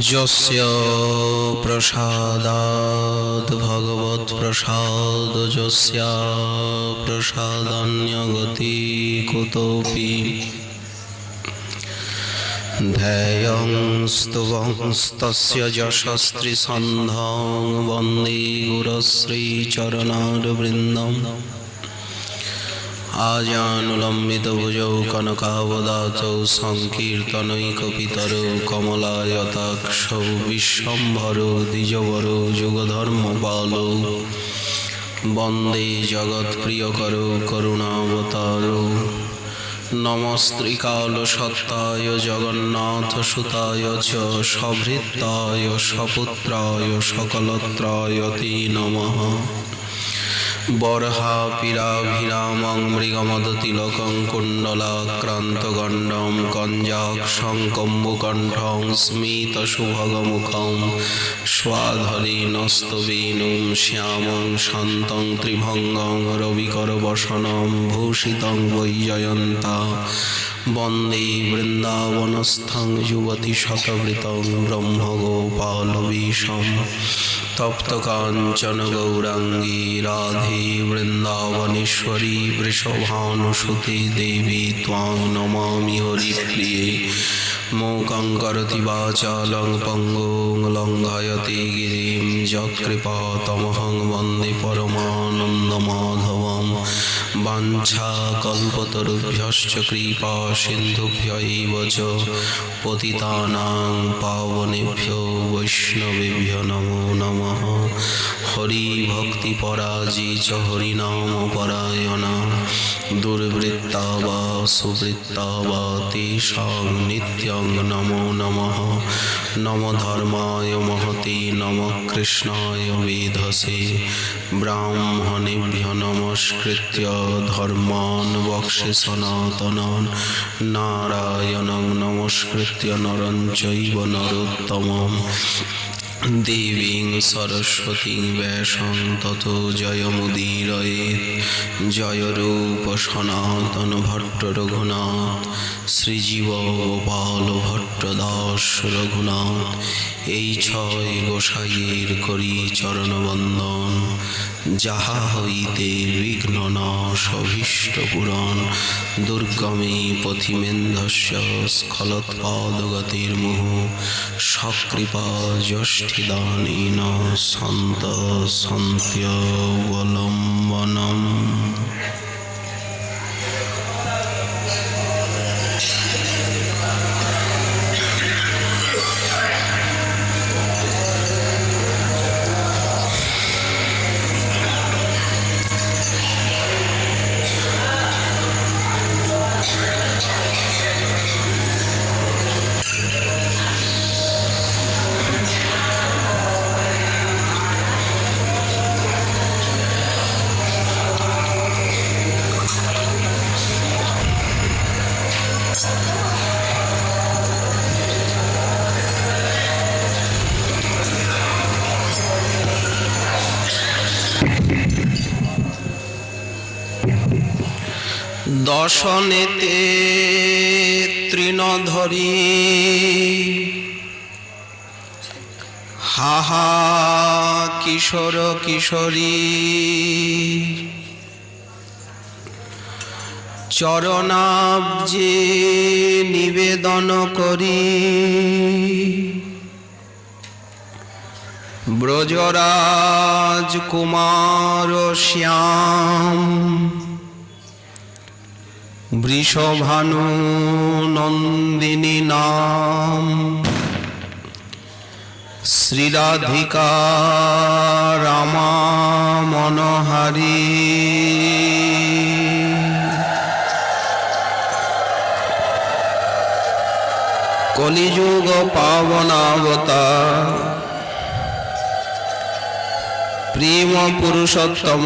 यस्य प्रसादात् भगवत्प्रसाद यस्य प्रसादान्यगति कुतोऽपि ध्येयं स्तुवंस्तस्य यशस्त्रिसन्धां वन्दे गुरुश्रीचरणारविन्दम् आजानुलम्बितभुजौ कनकावदातौ संकीर्तनैकपितरौ कमलायताक्षौ विश्वम्भरो द्विजवरो युगधर्मपालौ वन्दे जगत्प्रियकरो करुणावतारौ नमस्त्रिकालसत्ताय जगन्नाथसुताय च सभृत्ताय सपुत्राय सकलत्राय ते नमः। बर्हापीराभिरामं मृगमदतिलकं कुण्डलाक्रान्तगण्डं कञ्जाक्षं कम्बुकण्ठं स्मितसुभगमुखं स्वाधरेण स्तवेणुं श्यामं शान्तं त्रिभङ्गं रविकरवसनं भूषितं वैजयन्ता वन्दे वृन्दावनस्थं युवतिशतवृतं ब्रह्मगोपालवेशम् तप्तकाञ्चन गौराङ्गी राधे वृन्दावनेश्वरी वृषभानुसुते देवी त्वां नमामि हरिप्रिये। मूकं करोति वाचालं पङ्गुं लङ्घयते गिरिं यत्कृपातमहं वन्दे परमानन्दमाधवं। वाञ्छाकल्पतरुभ्यश्च कृपासिन्धुभ्य एव च पतितानां पावनेभ्यो वैष्णवेभ्यो नमो नमः। हरिभक्तिपराजी च हरिनामपरायणा दुर्वृत्ता वा सुवृत्ता वा तेषां नित्यं नमो नमः। नमो धर्माय महते नमः कृष्णाय वेधसे ब्राह्मणेभ्यो नमस्कृत्य धर्मान् वक्ष्ये सनातनान् नारायणं नमस्कृत्य नरं चैव नरोत्तमम् देवीं सरस्वतीं व्यासं ततो जयमुदीरयेत्। जय रूप सनातन भट्ट रघुनाथ श्रीजीव गोपाल भट्ट दास रघुनाथ। এই ছয় গোসাইয়ের করি চরণবন্দন যাহা হইতে বিঘ্ন নাশ অভীষ্ট পূরণ দুর্গমে পথিমেন্ধস্য স্খলৎপাদগতির্মুহ সকৃপা যষ্ঠিদানেন সন্ত সন্ত্যবলম্বনম। দশনেতে তৃণধরি হাহা কিশোর কিশোরী চরণাব্জে নিবেদন করি ব্রজরাজ কুমার শ্যাম বৃষভানু নন্দিনী নাম শ্রীরাধিকা রামা মনোহারী কলিযুগ পাবনাবতার প্রেম পুরুষোত্তম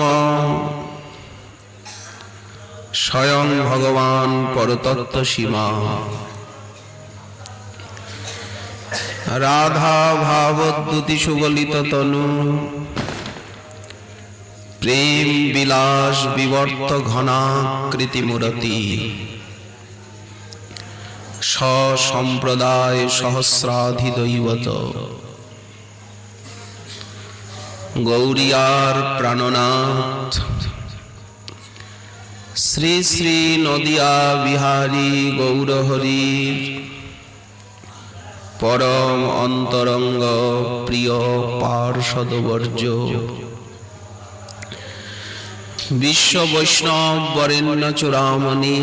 স্বয়ং ভগবান পরতত্ত্ব সীমা রাধা ভাবদ্যুতি সুগলিত তনু প্রেম বিলাস বিবর্ত ঘনাকৃতি মূরতি সম্প্রদায় সহস্রাধিদৈবত গৌরিয়ার প্রাণনাথ শ্রী শ্রী নদিয়া বিহারী গৌরহরির পরম অন্তরঙ্গ প্রিয় পার্ষদবর্য বিশ্ব বৈষ্ণব বরেণ্য চূড়ামণি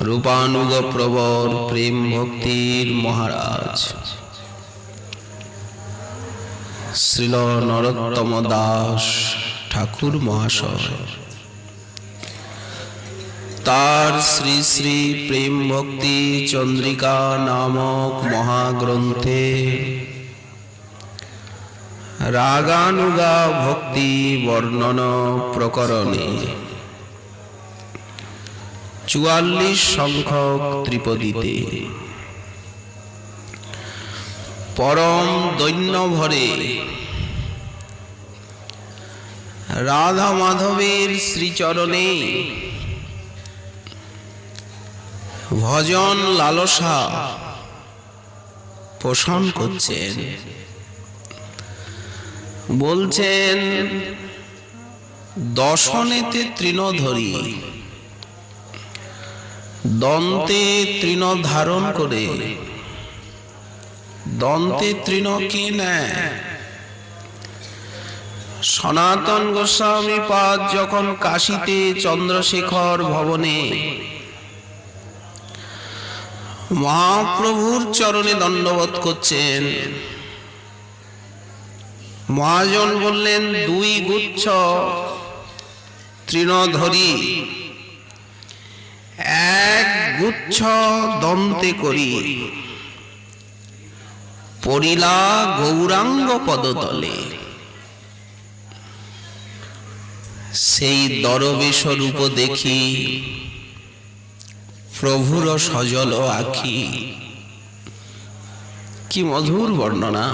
রূপানুগ প্রবর প্রেম ভক্তির মহারাজ শ্রীল নরোত্তম দাস ঠাকুর মহাশয় তার শ্রী শ্রী প্রেম ভক্তি চন্দ্রিকা নামক মহাগ্রন্থে রাগানুগা ভক্তি বর্ণন প্রকরণে 44 সংখ্যক ত্রিপদীতে পরম দৈন্য ভরে রাধা মাধবের শ্রীচরণে ভজন লালসা পোষণ করছেন। বলছেন দশনেতে তৃণধরি দন্তে তৃণ ধারণ করে দন্তে তৃণ কে নেয়? সনাতন গোস্বামী পাদ যখন কাশীতে চন্দ্রশেখর ভবনে মহাপ্রভুর চরণে দণ্ডবোধ করছেন, মহাজন বললেন 2 গুচ্ছ তৃণধরি 1 গুচ্ছ দন্তে করি পরিলা গৌরাঙ্গ পদতলে। সেই দরবেশ রূপ দেখি প্রভুর সজল আখি। কি মধুর বর্ণনা!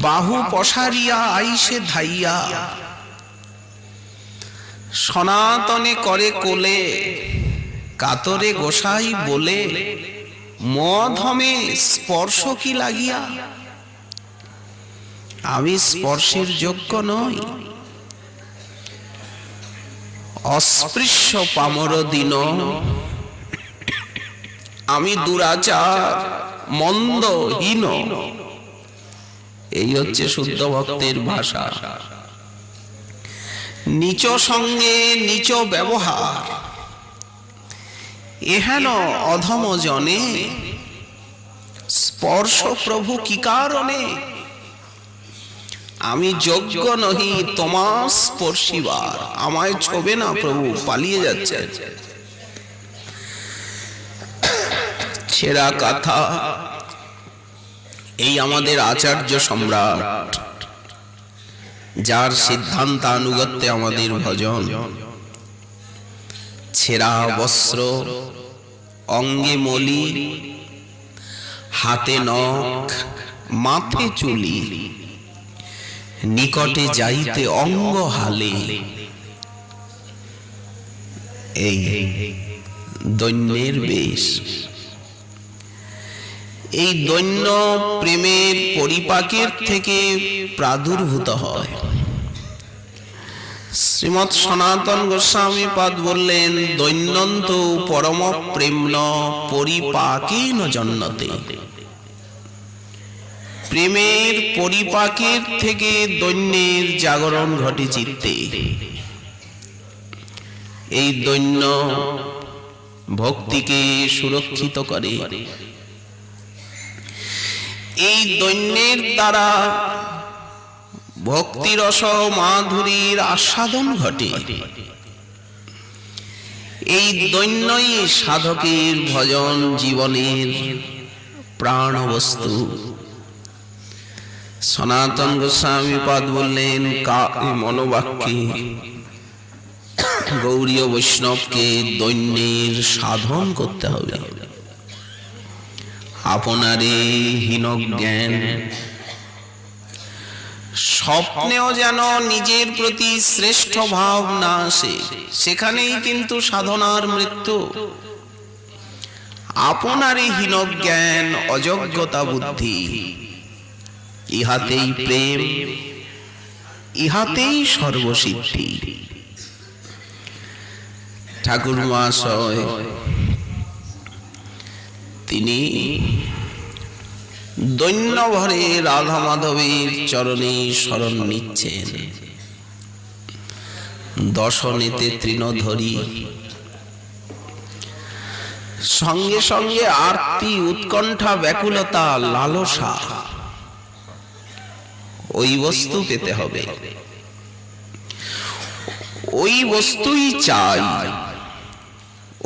বাহু পসারিয়া আইসে ধাইয়া সনাতনে করে কোলে কাতরে গোসাই বলে মধমে স্পর্শ কি লাগিয়া? আমি স্পর্শের যোগ্য নই। অস্পৃশ্য পামর দিন আমি দুরাচার মন্দহীন। এই হচ্ছে শুদ্ধ ভক্তের ভাষা। নিচ সঙ্গে নিচ ব্যবহার এহেন অধম জনে স্পর্শ প্রভু কি কারণে? আমি যোগ্য নহি তোমার স্পর্শিবার। আমায় ছোবে না প্রভু, পালিয়ে যাচ্ছে। ছেঁড়া কথা। এই আমাদের আচার্য সম্রাট, যার সিদ্ধান্তানুগত্যে আমাদের ভজন। ছেঁড়া বস্ত্র, অঙ্গে মলি, হাতে নখ, মাথে চুলি, নিকটে যাইতে অঙ্গ হালে। এই দৈন্যের বেশ। এই দৈন্য প্রেমের পরিপাকের থেকে প্রাদুর্ভূত হয়। শ্রীমৎ সনাতন গোস্বামী পাদ বললেন দৈন্যন্ত পরম প্রেম্ন পরিপাকেন জন্যতে। প্রেমের পরিপাকের থেকে দৈন্যের জাগরণ ঘটে চিত্তে। এই দৈন্য ভক্তিকে সুরক্ষিত করে। এই দৈন্যের দ্বারা ভক্তিরস মাধুরীর আস্বাদন ঘটে। এই দৈন্যই সাধকের ভজন জীবনের প্রাণ বস্তু। সনাতন গোস্বামী পাদ বললেন মনোবাক্যে গৌরীয় বৈষ্ণবকে দৈন্যের সাধন করতে হবে। আপনারে হীন জ্ঞান স্বপ্নেও যেন নিজের প্রতি শ্রেষ্ঠ ভাব না আসে, সেখানেই কিন্তু সাধনার মৃত্যু। আপনারই হীন জ্ঞান, অযোগ্যতা বুদ্ধি, ইহাতেই প্রেম, ইহাতেই সর্বসিদ্ধি। ঠাকুর মহাশয় তিনি দৈন্য ভরে রাধা মাধবের চরণে শরণ নিচ্ছেন। দশনেতে তৃণধরি, সঙ্গে সঙ্গে আরতি, উৎকণ্ঠা, ব্যাকুলতা, লালসা। ওই বস্তু পেতে হবে, ওই বস্তুই চাই।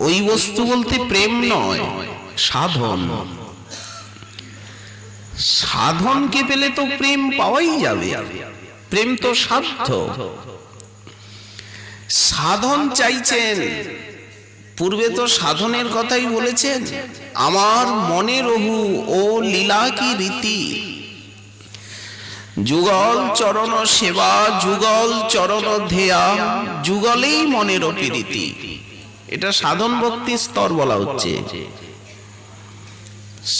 ওই বস্তু বলতে প্রেম নয়, সাধন। সাধনকে পেলে তো প্রেম পাওয়াই যাবে, প্রেম তো সাধ্য। সাধন চাইছেন, পূর্বে তো সাধনের কথাই বলেছেন। আমার মনে রহু ও লীলা কি রীতি, যুগল চরণ সেবা, যুগল চরণ ধ্যেয়া, যুগলেই মনের প্রীতি। এটা সাধন ভক্তি স্তর বলা হচ্ছে,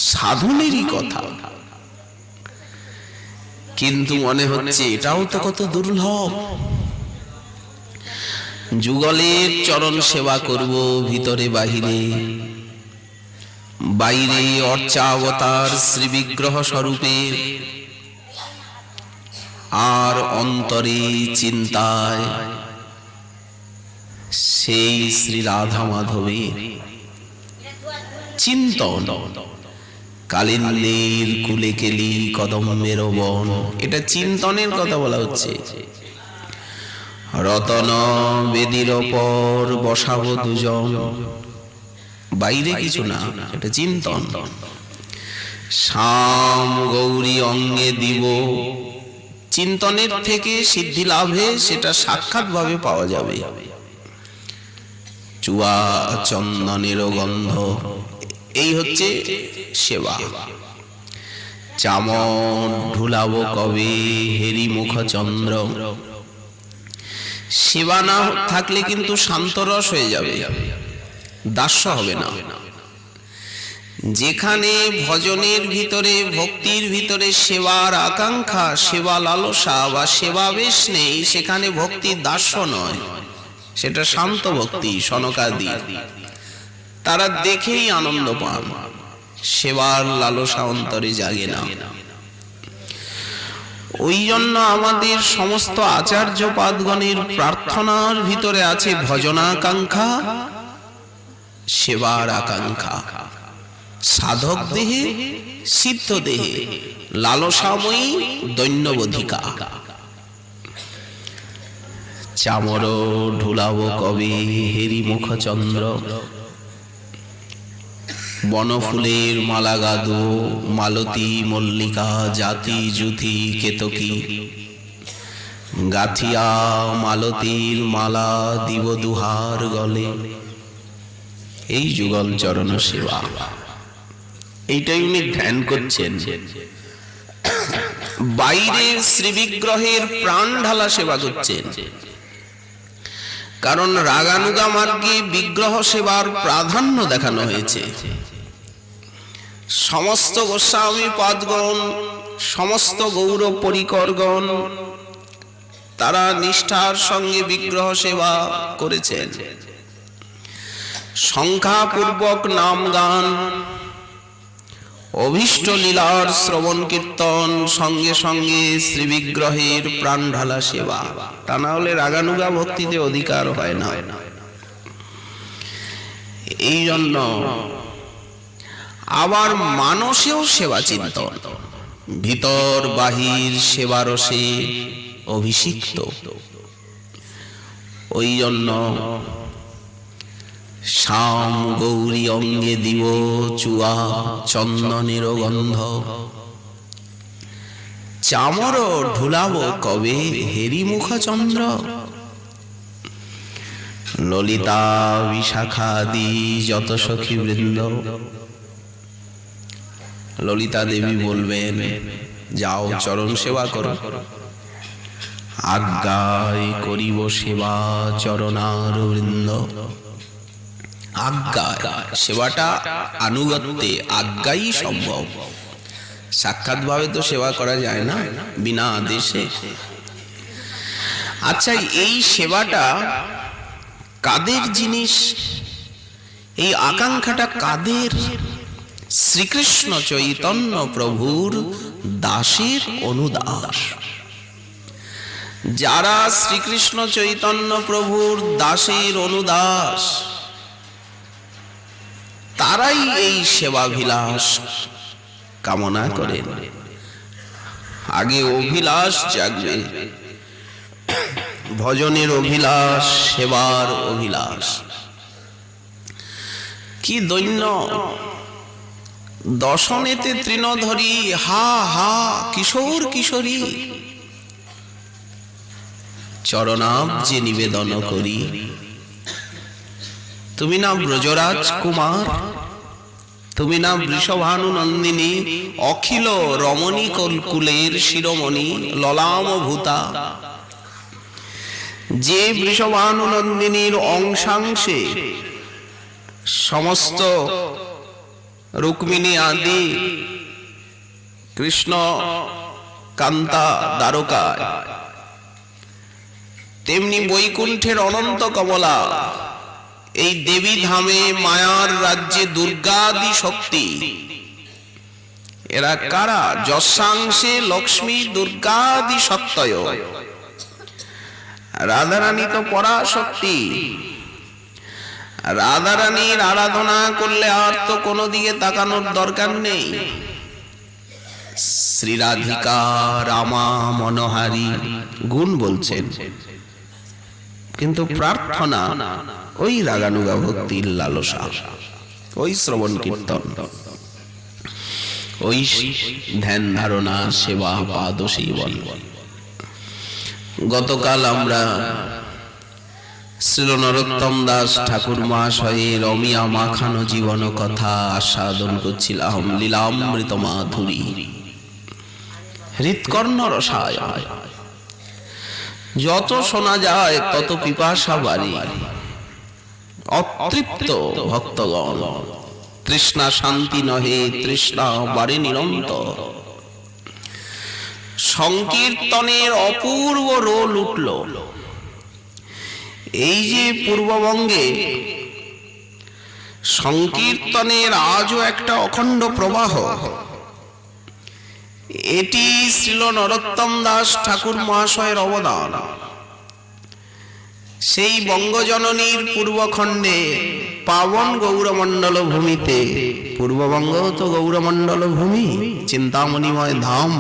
সাধনেরই কথা। কিন্তু মনে হচ্ছে এটাও তো কত দুর্লভ। যুগলের চরণ সেবা করব ভিতরে বাহিরে, বাইরে অর্চাবতার শ্রী বিগ্রহ স্বরূপে, আর অন্তরে চিন্তায় সেই শ্রী রাধা মাধবের চিন্তন। কালিন্দের কুলে কেলি কদম্বের বন, এটা চিন্তনের কথা বলা হচ্ছে। রতন বেদির পর বসাবো দুজন, বাইরে কিছু না, এটা চিন্তন। শ্যাম গৌরী অঙ্গে দিব, চিন্তনের থেকে সিদ্ধি লাভে সেটা সাক্ষাৎ ভাবে পাওয়া যাবে। চুয়া চন্দনের গন্ধ, এই হচ্ছে সেবা। চামর ঢুলাবো কবে হেরি মুখ চন্দ্র, সেবা না থাকলে কিন্তু শান্তরস হয়ে যাবে, দাস্য হবে না। যেখানে ভজনের ভিতরে, ভক্তির ভিতরে সেবার আকাঙ্ক্ষা, সেবা লালসা বা সেবাবেশ নেই, সেখানে ভক্তি দাস্য নয়, সেটা শান্ত ভক্তি। সনকাদি তারা দেখেই আনন্দ পান, সেবার লালসা অন্তরে জাগে না। ওই জন্য আমাদের সমস্ত আচার্য পাদগণের প্রার্থনার ভিতরে আছে ভজনাকাঙ্ক্ষা, সেবার আকাঙ্ক্ষা। সাধক দেহে, সিদ্ধ দেহে, লালসাময়ী দৈন্যবধিকা। চামর ঢুলাব কবে হেরি মুখ চন্দ্র, বনফুলের মালা গাদো, মালতী মল্লিকা জাতি জুথি কেতকী, গাথিয়া মালতীর মালা দিব দুহার গলে। এই যুগল চরণ সেবা, এইটাই উনি ধ্যান করছেন। বাইরে শ্রী বিগ্রহের প্রাণ ঢালা সেবা করছেন, কারণ রাগানুগা মার্গে বিগ্রহ সেবার প্রাধান্য দেখানো হয়েছে। সমস্ত গোস্বামী পাদগণ, সমস্ত গৌর পরিকরগণ, তারা নিষ্ঠার সঙ্গে বিগ্রহ সেবা করেছেন। সংখ্যাপূর্বক নাম গান, অভীষ্ট লীলার শ্রবণ কীর্তন, সঙ্গে সঙ্গে শ্রী বিগ্রহের প্রাণ ঢালা সেবা। তা না হলে রাগানুগা ভক্তিতে অধিকার হয় না। এই জন্য আবার মানসেও সেবা চিন্তন, ভিতর বাহির সেবারসে অভিষিক্ত। ওই জন্য শ্যাম গৌরী অঙ্গে দিব চুয়া চন্দনের গন্ধ, চামর ঢুলাবো কবে হেরি মুখ চন্দ্র। ললিতা বিশাখাদি যত সখী বৃন্দ, ললিতা দেবী বলবেন যাও চরণ সেবা করো, আজ্ঞায় করিব সেবা চরণার বৃন্দ। আজ্ঞায় সেবাটা আনুগত্যে, আজ্ঞাই সম্ভব। সাক্ষাৎ ভাবে তো সেবা করা যায় না বিনা আদেশে। আচ্ছা, এই সেবাটা কাদের জিনিস? এই আকাঙ্ক্ষাটা কাদের? শ্রীকৃষ্ণ চৈতন্য প্রভুর দাসের অনুদাস। যারা শ্রীকৃষ্ণ চৈতন্য প্রভুর দাসের অনুদাস, তারাই এই সেবাভিলাষ কামনা করেন। আগে অভিলাষ জাগবে, ভজনের অভিলাষ, সেবার অভিলাষ। কি দৈন্য! দশনেতে তৃণধরি, হা হা কিশোর কিশোরী, চরণাব্জে নিবেদন করি। তুমি না ব্রজরাজ কুমার, তুমি না বৃষভানু নন্দিনী, অখিল রমণী কুলের শিরোমণি, ললাম ভূতা। যে বৃষভানু নন্দিনীর অংশাংশে সমস্ত রুক্মিণী আদি কৃষ্ণ কান্তা দ্বারকায়, তেমনি বৈকুণ্ঠের অনন্ত কমলা, এই দেবী ধামে মায়ার রাজ্যে দুর্গাদি শক্তি। এরা কারা? যশাংশে লক্ষ্মী দুর্গাদি সত্যয়। রাধারানী তো পরাশক্তি। রাধারানীর আরাধনা করলে আর তো কোনো দিকে তাকানোর দরকার নেই। শ্রী রাধিকা রামা মনোহারী গুণ বলছেন, কিন্তু প্রার্থনা ওই রাগানুগা ভক্তির লালসা, ওই শ্রবণ কীর্তন, ওই ধ্যান ধারণা, সেবা, পাদ সেবন। গতকাল আমরা শ্রীল নরোত্তম দাস ঠাকুর মহাশয়ের অমিয়া মাখানো জীবন কথা আস্বাদন করছিলাম। লীলামৃত মাধুরী, হৃৎকর্ণ রসায়ন। যত শোনা যায় তত পিপাসা বাড়ে। অতৃপ্ত ভক্তগণ, তৃষ্ণা শান্তি নহে, তৃষ্ণা বাড়ে নিরন্তর। সংকীর্তনের অপূর্ব রোল উঠল। এই যে পূর্ববঙ্গে সংকীর্তনের আজও একটা অখণ্ড প্রবাহ, এটি শ্রীল নরোত্তম দাস ঠাকুর মহাশয়ের অবদান। সেই বঙ্গজননীর পূর্বখণ্ডে পাবন গৌরমণ্ডল ভূমিতে, পূর্ববঙ্গ তো গৌরমণ্ডল ভূমি, চিন্তামণিময় ধাম।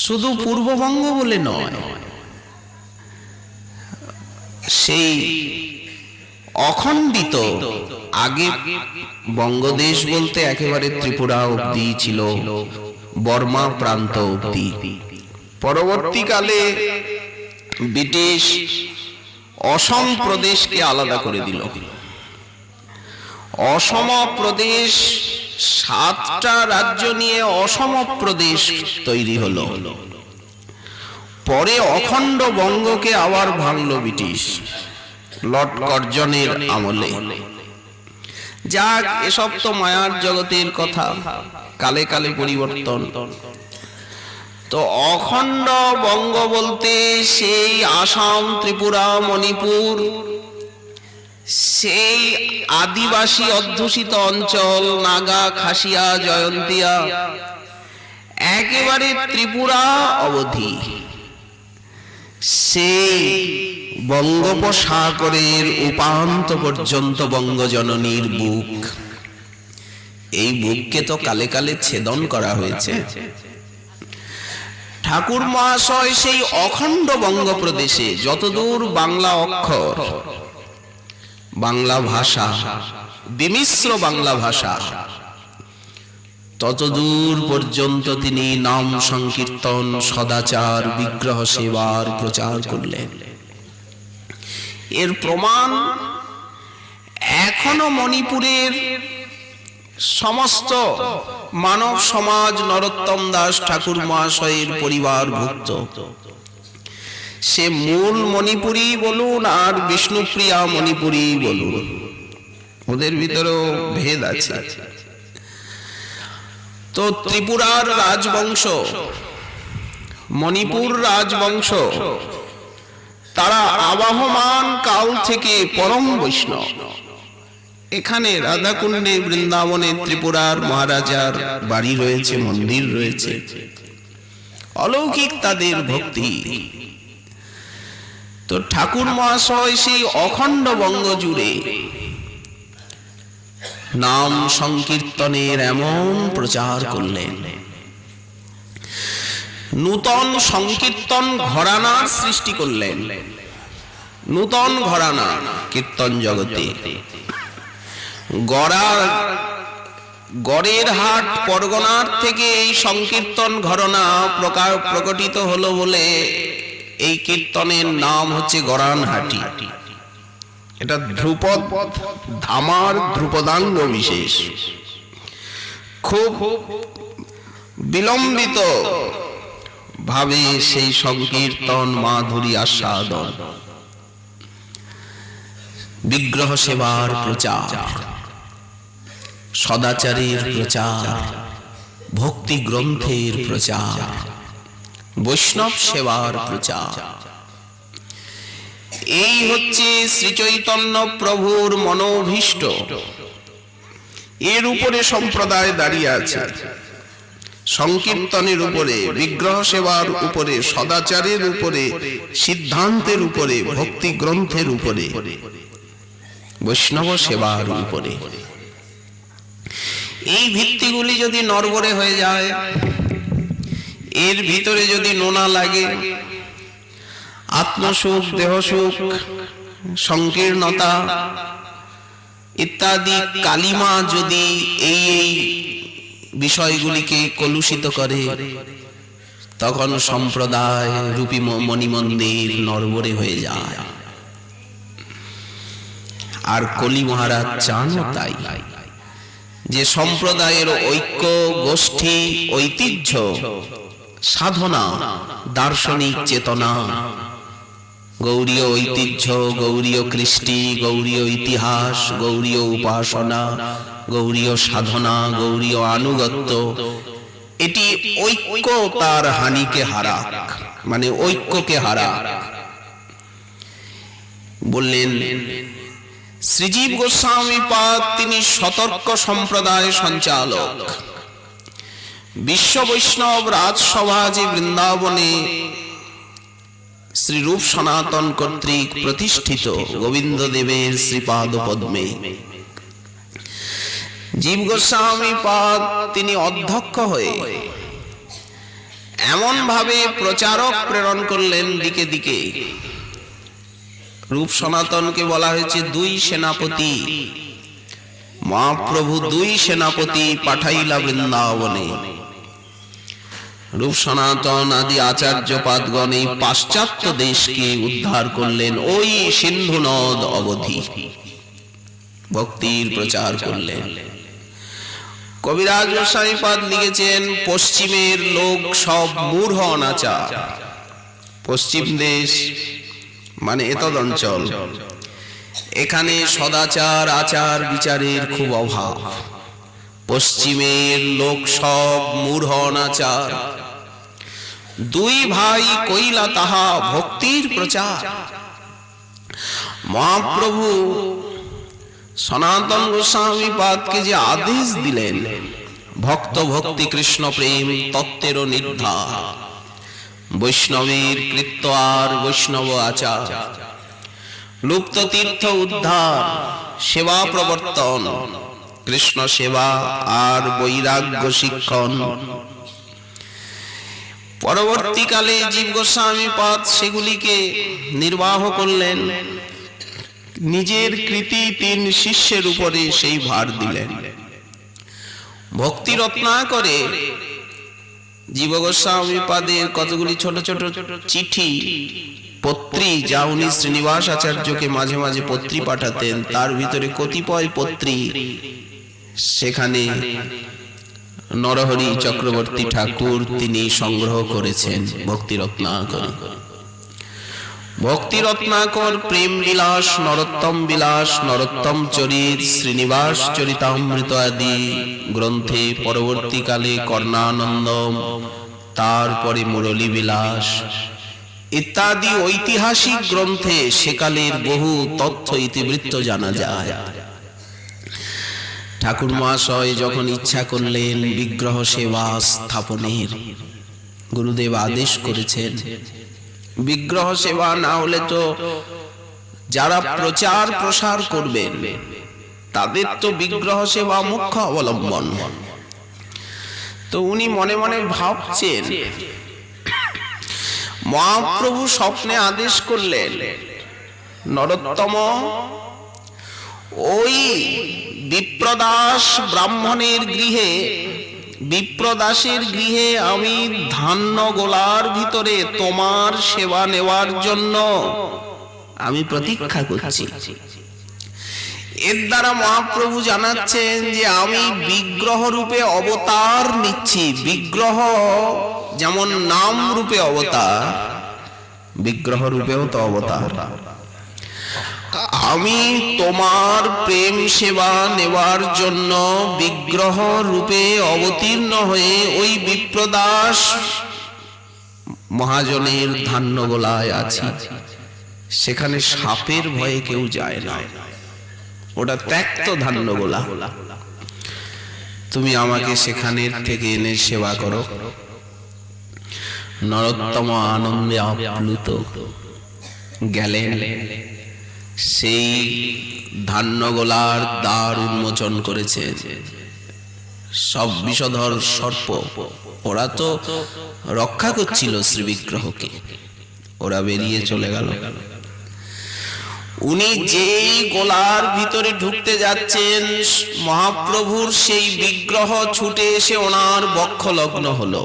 শুধু পূর্ববঙ্গ বলে নয়, সেই অখণ্ডিত, আগে বঙ্গদেশ বলতে একেবারে ত্রিপুরা অবধি ছিল, বর্মা প্রান্ত অবধি। পরবর্তীকালে ব্রিটিশ অসম প্রদেশকে আলাদা করে দিল। অসম প্রদেশ, 7টা রাজ্য নিয়ে অসম প্রদেশ তৈরি হলো। পরে অখণ্ড বঙ্গকে আবার ভাঙল ব্রিটিশ, লর্ড কার্জনের আমলে। যাক, এসব তো মায়ার জগতের কথা, কালে কালে পরিবর্তন। তো অখণ্ড বঙ্গ বলতে সেই আসাম, ত্রিপুরা, মণিপুর, সেই আদিবাসী অধ্যুষিত অঞ্চল, নাগা, খাসিয়া, জয়ন্তিয়া, একেবারে ত্রিপুরা অবধি, সেই বঙ্গোপসাগরের উপান্ত পর্যন্ত বঙ্গজননীর বুক। এই বুককে তো কালে কালে ছেদন করা হয়েছে। ঠাকুর মহাশয় সেই অখণ্ড বঙ্গ প্রদেশে যতদূর বাংলা অক্ষর, বাংলা ভাষা, বিমিশ্র বাংলা ভাষা, ততদূর পর্যন্ত তিনি নাম সংকীর্তন, সদাচার, বিগ্রহ সেবার প্রচার করলেন। এর প্রমাণ এখনো মণিপুরের সমস্ত মানব সমাজ নরোত্তম দাস ঠাকুর মহাশয়ের পরিবারভুক্ত। সে মূল মণিপুরী বলুন আর বিষ্ণুপ্রিয়া মণিপুরী বলুন, ওদের ভিতরেও ভেদ আছে। তো ত্রিপুরার রাজবংশ, মণিপুর রাজবংশ, তারা আবাহমান কাল থেকে পরম বৈষ্ণব। এখানে রাধাকুণ্ডে বৃন্দাবনে ত্রিপুরার মহারাজার বাড়ি রয়েছে, মন্দির রয়েছে, অলৌকিক তাদের ভক্তি। তো ঠাকুর মহাশয় সেই অখণ্ড বঙ্গ জুড়ে নাম সংকীর্তনের এমন প্রচার করলেন, নূতন সংকীর্তন ঘরানার সৃষ্টি করলেন। নূতন ঘরানা কীর্তন জগতে। গড়ের হাট পরগনার থেকে এই সংকীর্তন ঘরানা প্রকটিত হলো বলে এই কীর্তনের নাম হচ্ছে গরানহাটি। এটা ধ্রুপদ ধামার ধ্রুপদাঙ্গ বিশেষ। খুব বিলম্বিত ভাবে সেই সংকীর্তন মাধুরী আস্বাদন, বিগ্রহ সেবার প্রচার, সদাচারের প্রচার, ভক্তি গ্রন্থের প্রচার, বৈষ্ণব সেবার প্রচার, এই হচ্ছে শ্রী চৈতন্য প্রভুর মনোভীষ্ট। এর উপরে সম্প্রদায় দাঁড়িয়ে আছে, সংকীর্তনের উপরে, বিগ্রহ সেবার উপরে, সদাচারের উপরে, সিদ্ধান্তের উপরে, ভক্তি গ্রন্থের উপরে, বৈষ্ণব সেবার উপরে। এই ভিত্তিগুলি যদি নড়বড়ে হয়ে যায়, এর ভিতরে যদি নোনা লাগে, আত্মসুখ, দেহসুখ, সংকীর্ণতা ইত্যাদি কালিমা যদি এই বিষয়গুলিকে কলুষিত করে, তখন সম্প্রদায় রূপী মণিমন্দির নড়বড়ে হয়ে যায়। আর কলি মহারাজ চান তাই, যে সম্প্রদায়ের ঐক্য, গোষ্ঠী, ঐতিহ্য, সাধনা, দার্শনিক চেতনা, গৌরীয় ঐতিহ্য, গৌরীয় কৃষ্টি, গৌরীয় ইতিহাস, গৌরীয় উপাসনা, গৌরীয় সাধনা, গৌরীয় আনুগত্য, এটি ঐক্য তার হানিকে হারাক, মানে ঐক্যকে হারাক। বললেন শ্রীজীব গোস্বামী পাদ, তিনি সতর্ক সম্প্রদায় সঞ্চালক। বিশ্ব বৈষ্ণব রাজসভা যে বৃন্দাবনে শ্রী রূপ সনাতন কর্তৃক প্রতিষ্ঠিত গোবিন্দ দেবের শ্রীপাদ পদ্মে জীব গোস্বামী পাদ তিনি অধ্যক্ষ হয়ে এমন ভাবে প্রচারক প্রেরণ করলেন দিকে দিকে। রূপ সনাতনকে বলা হয়েছে দুই সেনাপতি। মহাপ্রভু দুই সেনাপতি পাঠাইলা বৃন্দাবনে। রূপ সনাতন আদি আচার্য পাদগণ এই পাশ্চাত্য দেশকে উদ্ধার করলেন, ওই সিন্ধু নদ অবধি ভক্তির প্রচার করলেন। কবিরাজ গোস্বামী পাদ লিখেছেন, পশ্চিমের লোক সব মূঢ় অনাচার। পশ্চিম দেশ মানে এতদ অঞ্চল, এখানে সদাচার, আচার বিচারের খুব অভাব। পশ্চিমের লোক সব মূঢ় অনাচার, দুই ভাই কইলা তাহা ভক্তির প্রচার। মহাপ্রভু সনাতন গোস্বামী পাদকে যে আদেশ দিলেন, ভক্ত ভক্তি কৃষ্ণ প্রেম তত্ত্বের নির্ধার, বৈষ্ণবের কৃত্য আর বৈষ্ণব আচার, লুপ্ত তীর্থ উদ্ধার, সেবা প্রবর্তন, কৃষ্ণ সেবা আর বৈরাগ্য শিক্ষণ। পরবর্তীকালে জীব গোস্বামী পাদ সেগুলিকে নির্বাহ করলেন, নিজের কৃতি তিন শিষ্যের উপরে সেই ভার দিলেন। ভক্তি রত্নাকরে জীব গোস্বামী পাদের কতগুলি ছোট ছোট চিঠি, পত্রী, যা উনি শ্রীনিবাস আচার্যকে মাঝে মাঝে পত্রী পাঠাতেন, তার ভিতরে কতিপয় পত্রী সেখানে নরহরি চক্রবর্তী ঠাকুর তিনি সংগ্রহ করেছেন ভক্তি রত্নাকর। ভক্তি রত্নাকর প্রেম বিলাস, নরোত্তম বিলাস, নরোত্তম চরিত, শ্রীনিবাস চরিতামৃত আদি গ্রন্থে, পরবর্তীকালে কর্ণানন্দম, তারপরে মুরলী বিলাস ইত্যাদি ঐতিহাসিক গ্রন্থে সেকালের বহু তথ্য ইতিবৃত্ত জানা যায়। ঠাকুর মহাশয় যখন ইচ্ছা করলেন বিগ্রহ সেবা স্থাপনের, গুরুদেব আদেশ করেছেন বিগ্রহ সেবা না হলে তো যারা প্রচার প্রসার করবেন তাদের তো বিগ্রহ সেবা মুখ্য অবলম্বন। তো উনি মনে মনে ভাবছেন, মহাপ্রভু স্বপ্নে আদেশ করলেন, নরোত্তম ওই বিপ্রদাস ব্রাহ্মণের গৃহে, বিপ্রদাসের গৃহে আমি ধান্য গোলার ভিতরে তোমার সেবা নেওয়ার জন্য আমি প্রতীক্ষা করছি। এর দ্বারা মহাপ্রভু জানাচ্ছেন যে আমি বিগ্রহ রূপে অবতার নিচ্ছি। বিগ্রহ যেমন নাম রূপে অবতার, বিগ্রহ রূপেও তো অবতার। আমি তোমার প্রেম সেবা নেওয়ার জন্য বিগ্রহ রূপে অবতীর্ণ হয়ে ওই বিপ্রদাস মহাজনের ধান্য গোলায় আছি। সেখানে সাপের ভয়ে কেউ যায় না, ওটা ত্যক্ত ধান্য গোলা। তুমি আমাকে সেখানের থেকে এনে সেবা করো। নরোত্তম আনন্দে আপ্লুত গেলেন, সেই ধান্য গোলার দ্বার উন্মোচন করেছে। সব বিষধর সর্প, ওরা তো রক্ষা করছিল শ্রী বিগ্রহকে, ওরা বেরিয়ে চলে গেল। উনি যেই গোলার ভিতরে ঢুকতে যাচ্ছেন, মহাপ্রভুর সেই বিগ্রহ ছুটে এসে ওনার বক্ষ লগ্ন হলো।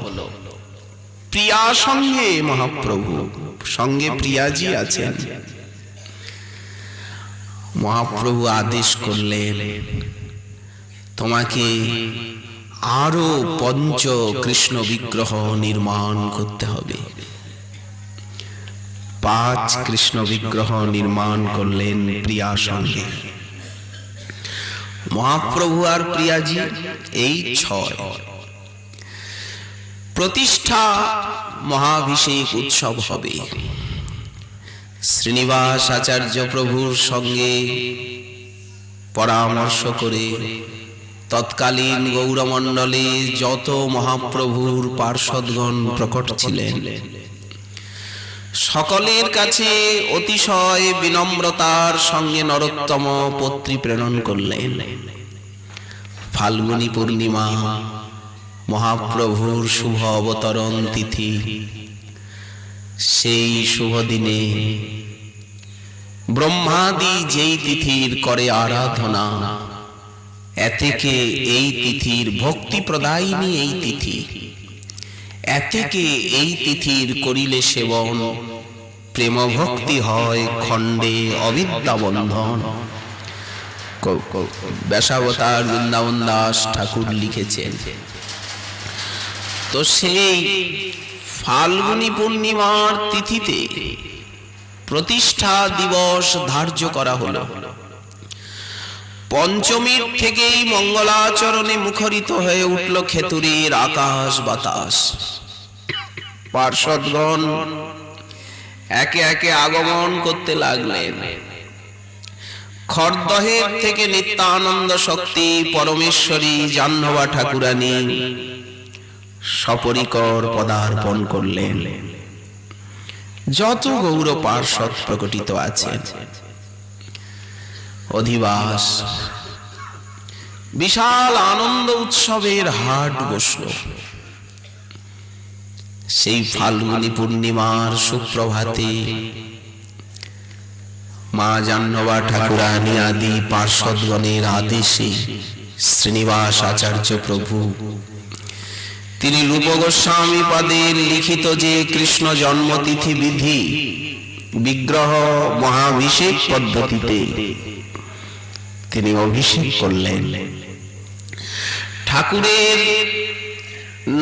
প্রিয়া সঙ্গে, মহাপ্রভু সঙ্গে প্রিয়াজি আছেন। মহাপ্রভু আদেশ করলেন, তোমাকে আরো পঞ্চ কৃষ্ণ বিগ্রহ নির্মাণ করতে হবে। 5 কৃষ্ণ বিগ্রহ নির্মাণ করলেন প্রিয়া সঙ্গে। মহাপ্রভু আর প্রিয়াজি এই 6। প্রতিষ্ঠা মহাভিষেক উৎসব হবে। শ্রীনিবাস আচার্য প্রভুর সঙ্গে পরামর্শ করে তৎকালীন গৌরমণ্ডলে যত মহাপ্রভুর পার্ষদগণ প্রকট ছিলেন, সকলের কাছে অতিশয় বিনম্রতার সঙ্গে নরোত্তম পত্রী প্রেরণ করলেন। ফাল্গুনী পূর্ণিমা মহাপ্রভুর শুভ অবতরণ তিথি। সেই শুভ দিনে ব্রহ্মাদি যেই তিথির করে আরাধনা, এতেকে এই তিথির ভক্তি প্রদায়িনী এই তিথি, এতেকে এই তিথির করিলে সেবন প্রেম ভক্তি হয় খণ্ডে অবিদ্যা বন্ধন। ব্যাসাবতার বৃন্দাবন দাস ঠাকুর লিখেছেন। তো সেই ফাল্গুনী পূর্ণিমার তিথিতে প্রতিষ্ঠা দিবস ধার্য করা হলো। পঞ্চমীর থেকেই মঙ্গলাচরণে মুখরিত হয়ে উঠল খেতুরির আকাশ বাতাস। পার্ষদগণ একে একে আগমন করতে লাগলেন। খড়দহের থেকে নিত্যানন্দ শক্তি পরমেশ্বরী জাহ্নবা ঠাকুরানী সপরিকর পদার্পণ করলেন। যত গৌর পার্ষদ প্রকটিত আছেন, অধিবাস বিশাল আনন্দ উৎসবের হাট বসল। সেই ফাল্গুনী পূর্ণিমার সুপ্রভাতে মা জাহ্নবা ঠাকুরানী আদি পার্ষদগণের আদেশে শ্রীনিবাস আচার্য প্রভু তিনি রূপ গোস্বামী পাদের লিখিত যে কৃষ্ণ জন্মতিথি বিধি বিগ্রহ মহাভিষেক পদ্ধতিতে তিনি অভিষেক করলেন। ঠাকুরের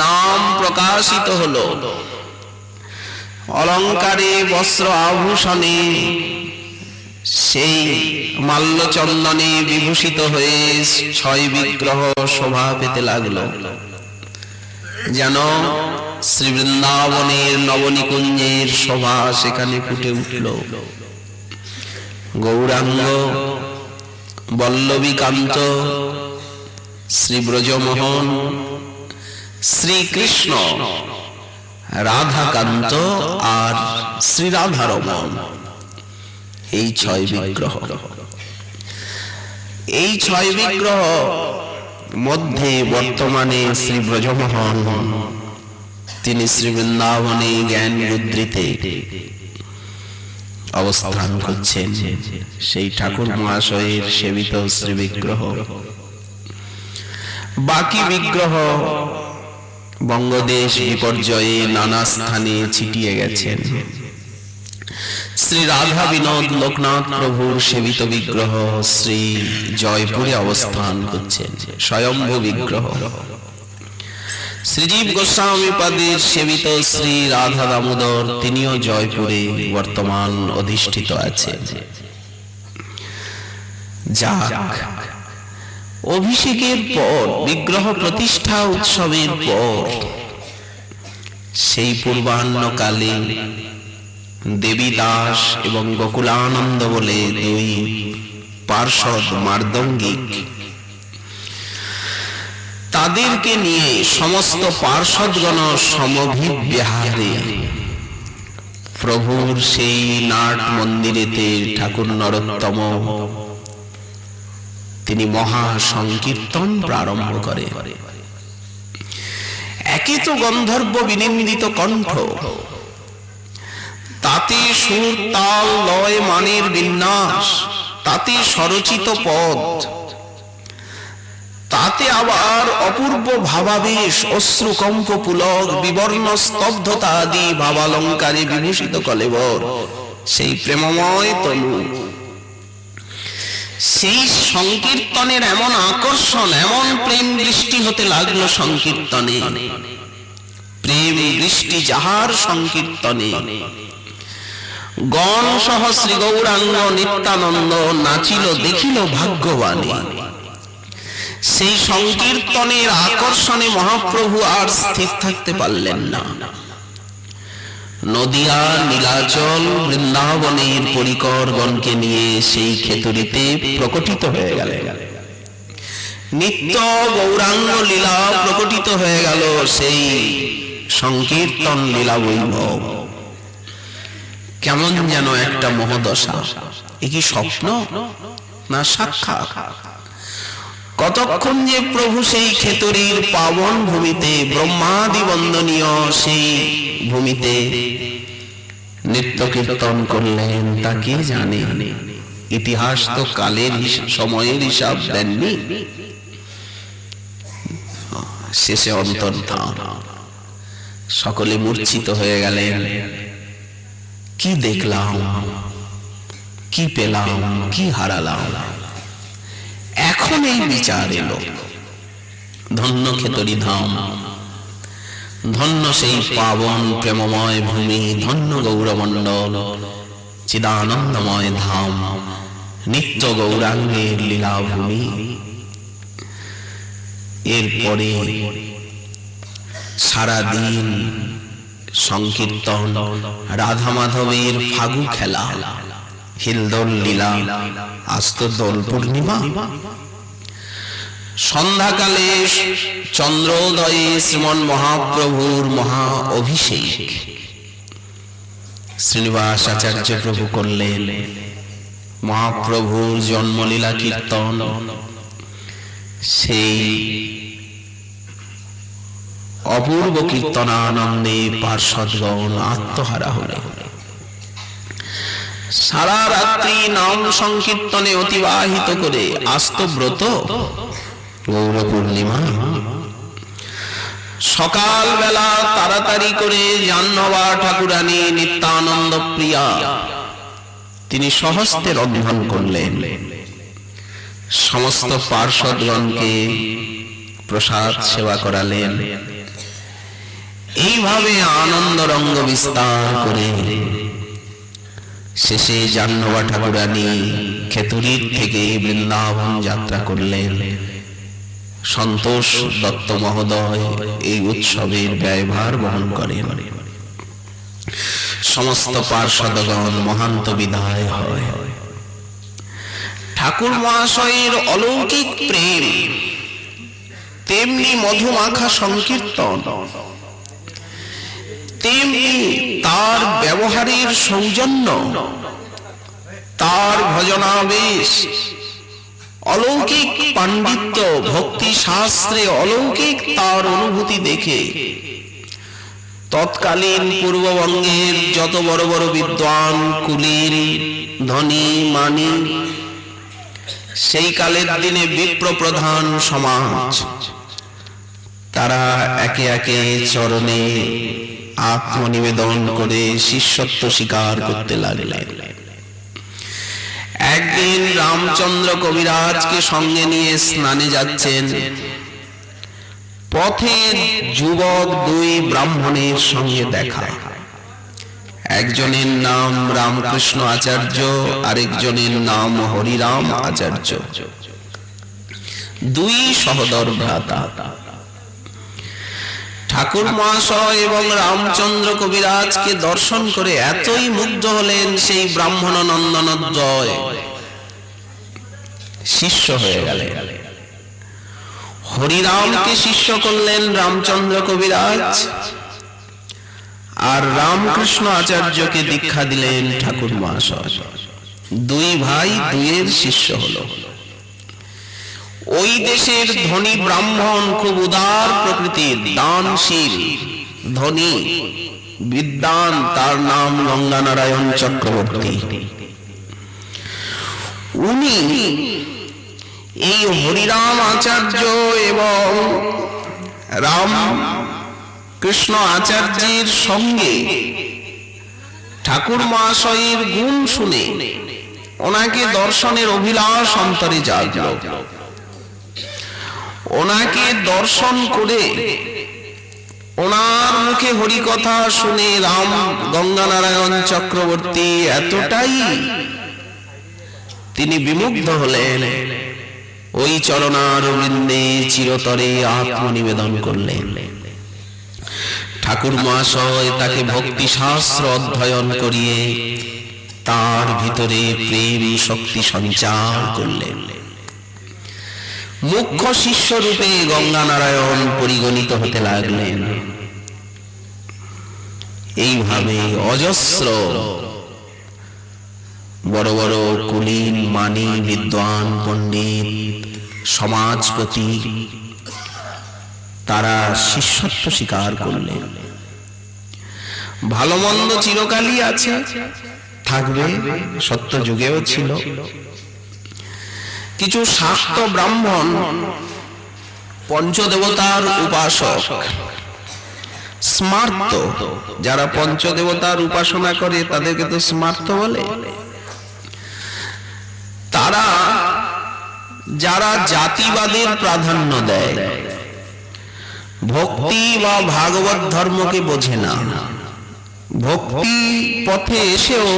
নাম প্রকাশিত হলো, অলঙ্কারে বস্ত্র আভূষণে সেই মাল্যচন্দনে বিভূষিত হয়ে 6 বিগ্রহ শোভা পেতে লাগলো, যেন শ্রী বৃন্দাবনের নবনিকুঞ্জের শোভা সেখানে ফুটে উঠল। গৌরাঙ্গ, বল্লভীকান্ত, শ্রী ব্রজমোহন, শ্রীকৃষ্ণ, রাধাকান্ত আর শ্রী রাধারমণ, এই 6 বিগ্রহ। এই 6 বিগ্রহ মধ্যে বর্তমানে শ্রী ব্রজমোহন, তিনি শ্রী বৃন্দাবনে জ্ঞান মুদ্রিতে অবস্থান করছেন, সেই ঠাকুর মহাশয়ের সেবিত শ্রী বিগ্রহ। বাকি বিগ্রহ বঙ্গদেশ বিপর্যয়ে নানা স্থানে ছিটিয়ে গেছেন। শ্রী রাধা বিনোদ লোকনাথ প্রভুর সেবিত বিগ্রহ শ্রী জয়পুরে অবস্থান করছেন, স্বয়ম্ভু বিগ্রহ। শ্রীজীব গোস্বামী পাদের সেবিত শ্রী রাধা দামোদর, তিনিও জয়পুরে বর্তমান অধিষ্ঠিত আছেন। যাক, অভিষেকের পর, বিগ্রহ প্রতিষ্ঠা উৎসবের পর, সেই পূর্বাহ্নকালে দেবী দাস এবং গোকুলানন্দ বলে 2 পার্ষদ মার্দঙ্গিক, তাদেরকে নিয়ে সমস্ত পার্ষদগণ সমভিব্যাহারে প্রভুর সেই নাট মন্দিরেতে ঠাকুর নরোত্তম তিনি মহা সংকীর্তন প্রারম্ভ করে। একে তো গন্ধর্ব বিনিন্দিত কণ্ঠ, তাতে সুর তাল লয় মানের বিন্যাস, তাতে স্বরচিত পদ, তাতে আবার অপূর্ব ভাবাবেশ, অশ্রুকম্প পুলক, বিবর্ণ স্তব্ধতা আদি ভাবালঙ্কারে বিভূষিত কলেবর সেই প্রেমময় তনু। সেই সংকীর্তনের এমন আকর্ষণ, এমন প্রেম বৃষ্টি হতে লাগলো সংকীর্তনে, প্রেম বৃষ্টি যাহার সংকীর্তনে। গণ সহ শ্রী গৌরাঙ্গ নিত্যানন্দ নাচিল দেখিল ভাগ্যবাণী। সেই সংকীর্তনের আকর্ষণে মহাপ্রভু আর স্থির থাকতে পারলেন না। নদিয়া, নীলাচল, বৃন্দাবনের পরিকরগণকে নিয়ে সেই খেতুরিতে প্রকটিত হয়ে গেলেন। নিত্য গৌরাঙ্গ লীলা প্রকটিত হয়ে গেল, সেই সংকীর্তন লীলা বৈভব। কেমন যেন একটা মহদশা, এ কি স্বপ্ন না সাক্ষাৎ? কতক্ষণ যে প্রভু সেই খেতুরির পাবন ভূমিতে, ব্রহ্মাদি বন্দনীয় সেই ভূমিতে নিত্য কীর্তন করলেন তা কে জানে। ইতিহাস তো কালের সময়ের হিসাব দেননি। শেষে অন্তর্ধান, সকলে মূর্ছিত হয়ে গেলেন। কি দেখলাম, কি পেলাম, কি হারালাম, এখন এই বিচার এলো। ধন্য খেতরি ধাম, ধন্য সেই পাবন প্রেমময় ভূমি, ধন্য গৌরমণ্ডল, চিদানন্দময় ধাম, নিত্য গৌরাঙ্গের লীলাভূমি। এরপরে সারাদিন সংকীর্তন, রাধা মাধবের ফাগু খেলা, হিলদোল লীলা, আস্ত দোল পূর্ণিমা। সন্ধ্যাকালে চন্দ্রোদয়ে শ্রীমন মহাপ্রভুর মহা অভিষেক শ্রীনিবাস আচার্য প্রভু করলেন। মহাপ্রভুর জন্মলীলা কীর্তন, সেই অপূর্ব কীর্তনানন্দে পার্ষদগণ আত্মহারা হলেন। সারা রাত্রি নাম সংকীর্তনে অতিবাহিত করে আস্ত ব্রত গৌর পূর্ণিমা। সকাল বেলা তাড়াতাড়ি করে জাহ্নবা ঠাকুরানী নিত্যানন্দ প্রিয়া তিনি স্বহস্তে রন্ধন করলেন। সমস্ত পার্ষদগণকে প্রসাদ সেবা করালেন। এইভাবে আনন্দ রঙ্গ বিস্তার করে শেষে জাহ্নবী ঠাকুরানী খেতুরির থেকে বৃন্দাবন যাত্রা করলেন। সন্তোষ দত্ত মহোদয় এই উৎসবের ব্যয়ভার বহন করেন। সমস্ত পার্ষদগণ মহান্ত বিদায় হয়। ঠাকুর মহাশয়ের অলৌকিক প্রেম, তেমনি মধুমাখা সংকীর্তন, তেমনি তার ব্যবহারের সৌজন্য, তার ভজনাবেশ, অলৌকিক পাণ্ডিত্য, ভক্তি শাস্ত্রে অলৌকিক তার অনুভূতি দেখে তৎকালীন পূর্ববঙ্গের যত বড় বড় বিদ্বান, কুলীন, ধনী, মানি, সেই কালের দিনে বিপ্র প্রধান সমাজ, তারা একে একে চরণে আত্মনিবেদন করে শিষ্যত্ব স্বীকার করতে লাগলেন। একদিন রামচন্দ্র কবিরাজকে সঙ্গে নিয়ে স্নানে যাচ্ছেন। পথে যুবক দুই ব্রাহ্মণের সঙ্গে দেখা। একজনের নাম রামকৃষ্ণ আচার্য, আরেকজনের নাম হরিরাম আচার্য, দুই সহোদর ভ্রাতা। ঠাকুর মহাশয় এবং রামচন্দ্র কবিরাজকে দর্শন করে এতই মুগ্ধ হলেন, সেই ব্রাহ্মণ নন্দনোদয় শিষ্য হয়ে গেলেন। হরিরামকে শিষ্য করলেন রামচন্দ্র কবিরাজ, আর রামকৃষ্ণ আচার্যকে দীক্ষা দিলেন ঠাকুর মহাশয়। দুই ভাই দুইয়ের শিষ্য হলো। ওই দেশের ধনী ব্রাহ্মণ, খুব উদার প্রকৃতির, দানশীল, ধনী, বিদ্বান, তার নাম গঙ্গানারায়ণ চক্রবর্তী। উনি এই হরিরাম আচার্য এবং রাম কৃষ্ণ আচার্যের সঙ্গে ঠাকুর মহাশয়ের গুণ শুনে ওনাকে দর্শনের অভিলাষ অন্তরে জাগল। ওনাকে দর্শন করে ওনার মুখে হরিকথা শুনে রাম গঙ্গানারায়ণ চক্রবর্তী এতটাই তিনি বিমুগ্ধ হলেন, ওই চরণারবিন্দে চিরতরে আত্মনিবেদন করলেন। ঠাকুর মহাশয় তাকে ভক্তি শাস্ত্র অধ্যয়ন করিয়ে তার ভিতরে প্রেম শক্তি সঞ্চার করলেন। মুখ্য শিষ্য রূপে গঙ্গানারায়ণ পরিগণিত হতে লাগলেন। এইভাবে অজস্র বড় বড় কুলীন, মানি, বিদ্বান, পণ্ডিত, সমাজপতি, তারা শিষ্যত্ব স্বীকার করলেন। ভালো মন্দ চিরকালই আছে, থাকবে, সত্য যুগেও ছিল। কিছু শাক্ত ব্রাহ্মণ, পঞ্চদেবতার উপাসক, স্মার্ত, যারা পঞ্চদেবতার উপাসনা করে তাদেরকে তো স্মার্ত বলে। তারা যারা জাতিবাদের প্রাধান্য দেয়, ভক্তি বা ভাগবত ধর্মকে বোঝে না, ভক্তি পথে এসেও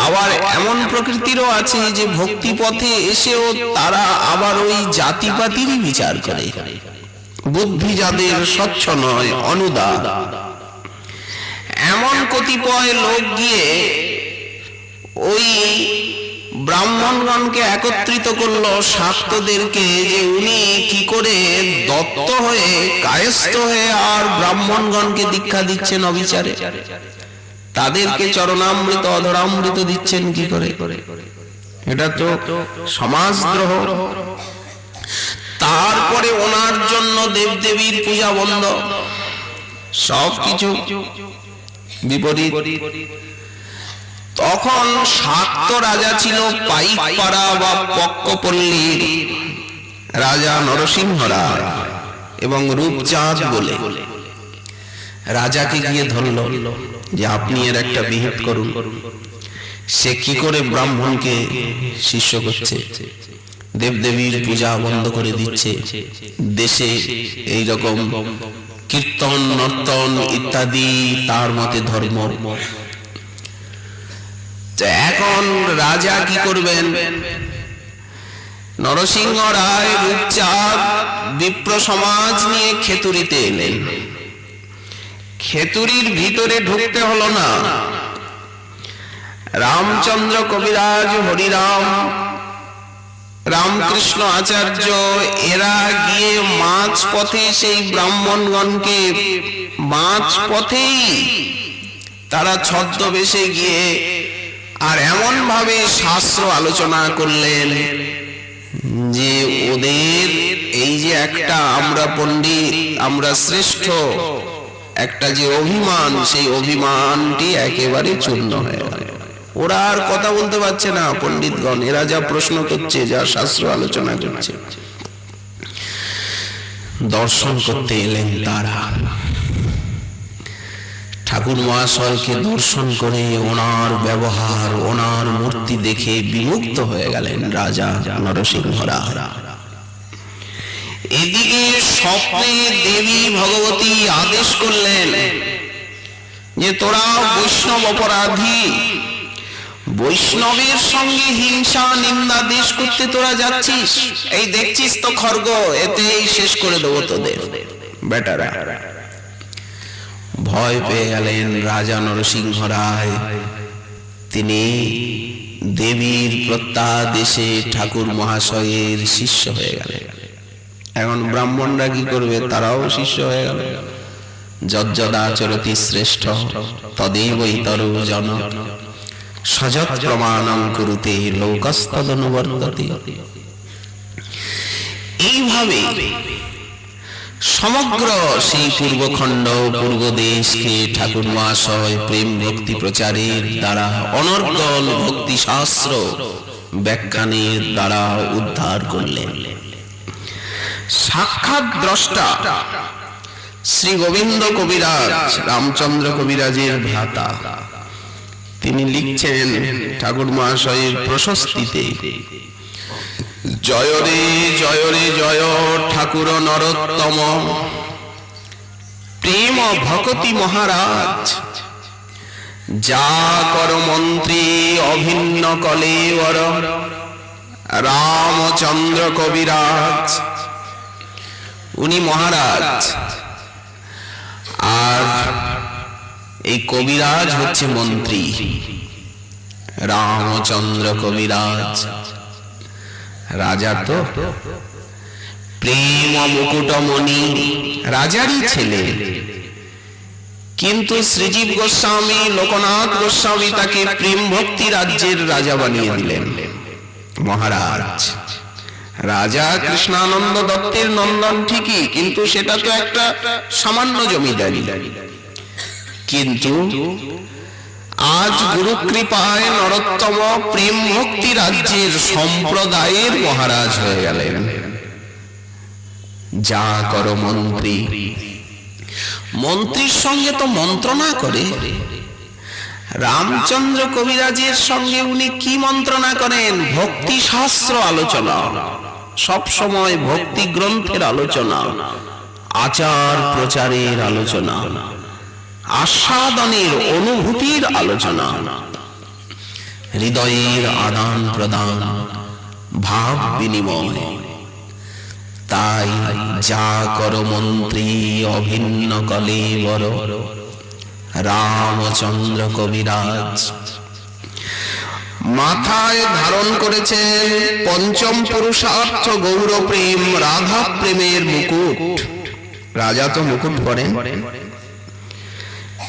আবার এমন প্রকৃতিরও আছে যে ভক্তি পথে এসেও তারা আবার ওই জাতিপাতিরই বিচার করে। বুদ্ধি যাদের স্বচ্ছ নয়, অনুদার, এমন কতিপয় লোক গিয়ে ওই ব্রাহ্মণগণকে একত্রিত করলো, শাক্তদেরকে, যে উনি কি করে দত্ত হয়ে, কায়স্থ হয়ে আর ব্রাহ্মণগণকে দীক্ষা দিচ্ছেন অবিচারে, তাদেরকে চরণামৃত অধরামৃত দিচ্ছেন কি করে? এটা তো সমাজদ্রোহ। তারপরে ওনার জন্য দেবদেবীর পূজা বন্ধ, সবকিছু বিপরীত। তখন শাক্ত রাজা ছিল পাইকপাড়া বা পক্কপল্লীর রাজা নরসিংহ রায় এবং রূপচাঁদ বলে। রাজাকে গিয়ে ধরল যে আপনি এর একটা বিহিত করুন, সে কি করে ব্রাহ্মণকে শিষ্য করছে, দেবদেবীর পূজা বন্ধ করে দিচ্ছে, দেশে এই রকম কীর্তন নর্তন ইত্যাদি তার মতে ধর্ম। এখন রাজা কি করবেন? নরসিংহ রায় রূপচাঁদ বিপ্র সমাজ নিয়ে খেতুরিতে এলেন। খেতুরির ভিতরে ঢুকতে হলো না। রামচন্দ্র কবিরাজ, হরিরাম, রামকৃষ্ণ আচার্য এরা গিয়ে মাঝ পথে সেই ব্রাহ্মণগণকে মাঝ পথেই তারা ছদ্মবেশে গিয়ে আর এমন ভাবে শাস্ত্র আলোচনা করলেন যে ওদের এই যে একটা আমরা পণ্ডিত, আমরা শ্রেষ্ঠ, একটা যে অভিমান, সেই অভিমানটি একেবারে চূর্ণ হয়ে গেল। ওরা আর কথা বলতে পারছে না পণ্ডিতগণ, এরা যা প্রশ্ন করছে, যা শাস্ত্র আলোচনা করছে। দর্শন করতে এলেন তারা। ঠাকুর মহাশয়কে দর্শন করে ওনার ব্যবহার, ওনার মূর্তি দেখে বিমুগ্ধ হয়ে গেলেন রাজা নরসিংহ রায়। এদিকে স্বপ্নে দেবী ভগবতী আদেশ করলেন যে তোরা বৈষ্ণব অপরাধী, বৈষ্ণবের সঙ্গে হিংসা নিন্দা দেশ করতে তোরা যাচ্ছিস, এই দেখছিস তো খড়গ, এতেই শেষ করে দেবো তোদের বেটারা। ভয় পেয়ে গেলেন রাজা নরসিংহ রায়। তিনি দেবীর প্রত্যাদেশে ঠাকুর মহাশয়ের শিষ্য হয়ে গেলেন। এখন ব্রাহ্মণরা কি করবে? তারাও শিষ্য হয়ে গেল। যজ্জদাচরতি শ্রেষ্ঠ তদেবৈতর জন সযৎ প্রমাণং কুরুতে লোকস্তদনুবর্ততে। এইভাবে সমগ্র সেই পূর্বখণ্ড, পূর্ব দেশকে ঠাকুর মহাশয় প্রেম ভক্তি প্রচারের দ্বারা, অনর্গল ভক্তি শাস্ত্র ব্যাখ্যানের দ্বারা উদ্ধার করলেন। সাক্ষাৎ দ্রষ্টা শ্রী গোবিন্দ কবিরাজ, রামচন্দ্র কবিরাজের ভ্রাতা, তিনি লিখছেন ঠাকুর মহাশয়ের প্রশস্তিতে, জয় রে জয় রে জয় ঠাকুর নরোত্তম, প্রেম ভকতি মহারাজ, যা কর মন্ত্রী অভিন্ন কলেবর, রামচন্দ্র কবিরাজ। উনি মহারাজ, আর এই কবিরাজ হচ্ছে মন্ত্রী। রামচন্দ্র কবিরাজ রাজা তো, প্রেম মুকুটমণি রাজারই ছেলে, কিন্তু শ্রীজীব গোস্বামী, লোকনাথ গোস্বামী তাকে প্রেম ভক্তি রাজ্যের রাজা বানিয়ে দিলেন মহারাজ। রাজা কৃষ্ণানন্দ দত্তের নন্দন ঠিকই, কিন্তু সেটা তো একটা সামান্য জমিদারি। কিন্তু আজ গুরু কৃপায় নরোত্তম প্রেম ভক্তি রাজ্যের সম্প্রদায়ের মহারাজ হয়ে গেলেন। যা করো মন্ত্রী, মন্ত্রীর সঙ্গে তো মন্ত্রণা করে। রামচন্দ্র কবিরাজের সঙ্গে উনি কি মন্ত্রণা করেন? ভক্তি শাস্ত্র আলোচনা, সব সময় ভক্তি গ্রন্থের আলোচনা, আচার প্রচারের আলোচনা, আস্বাদনের অনুভূতির আলোচনা, হৃদয়ের আদান প্রদান, ভাব বিনিময়। তাই যা কর মন্ত্রী অভিন্ন কলেবর, রামচন্দ্র কবিরাজ মাথায় ধারণ করেছেন পঞ্চম পুরুষার্থ গৌর প্রেম, রাধা প্রেমের মুকুট। রাজা তো মুকুট পরেন।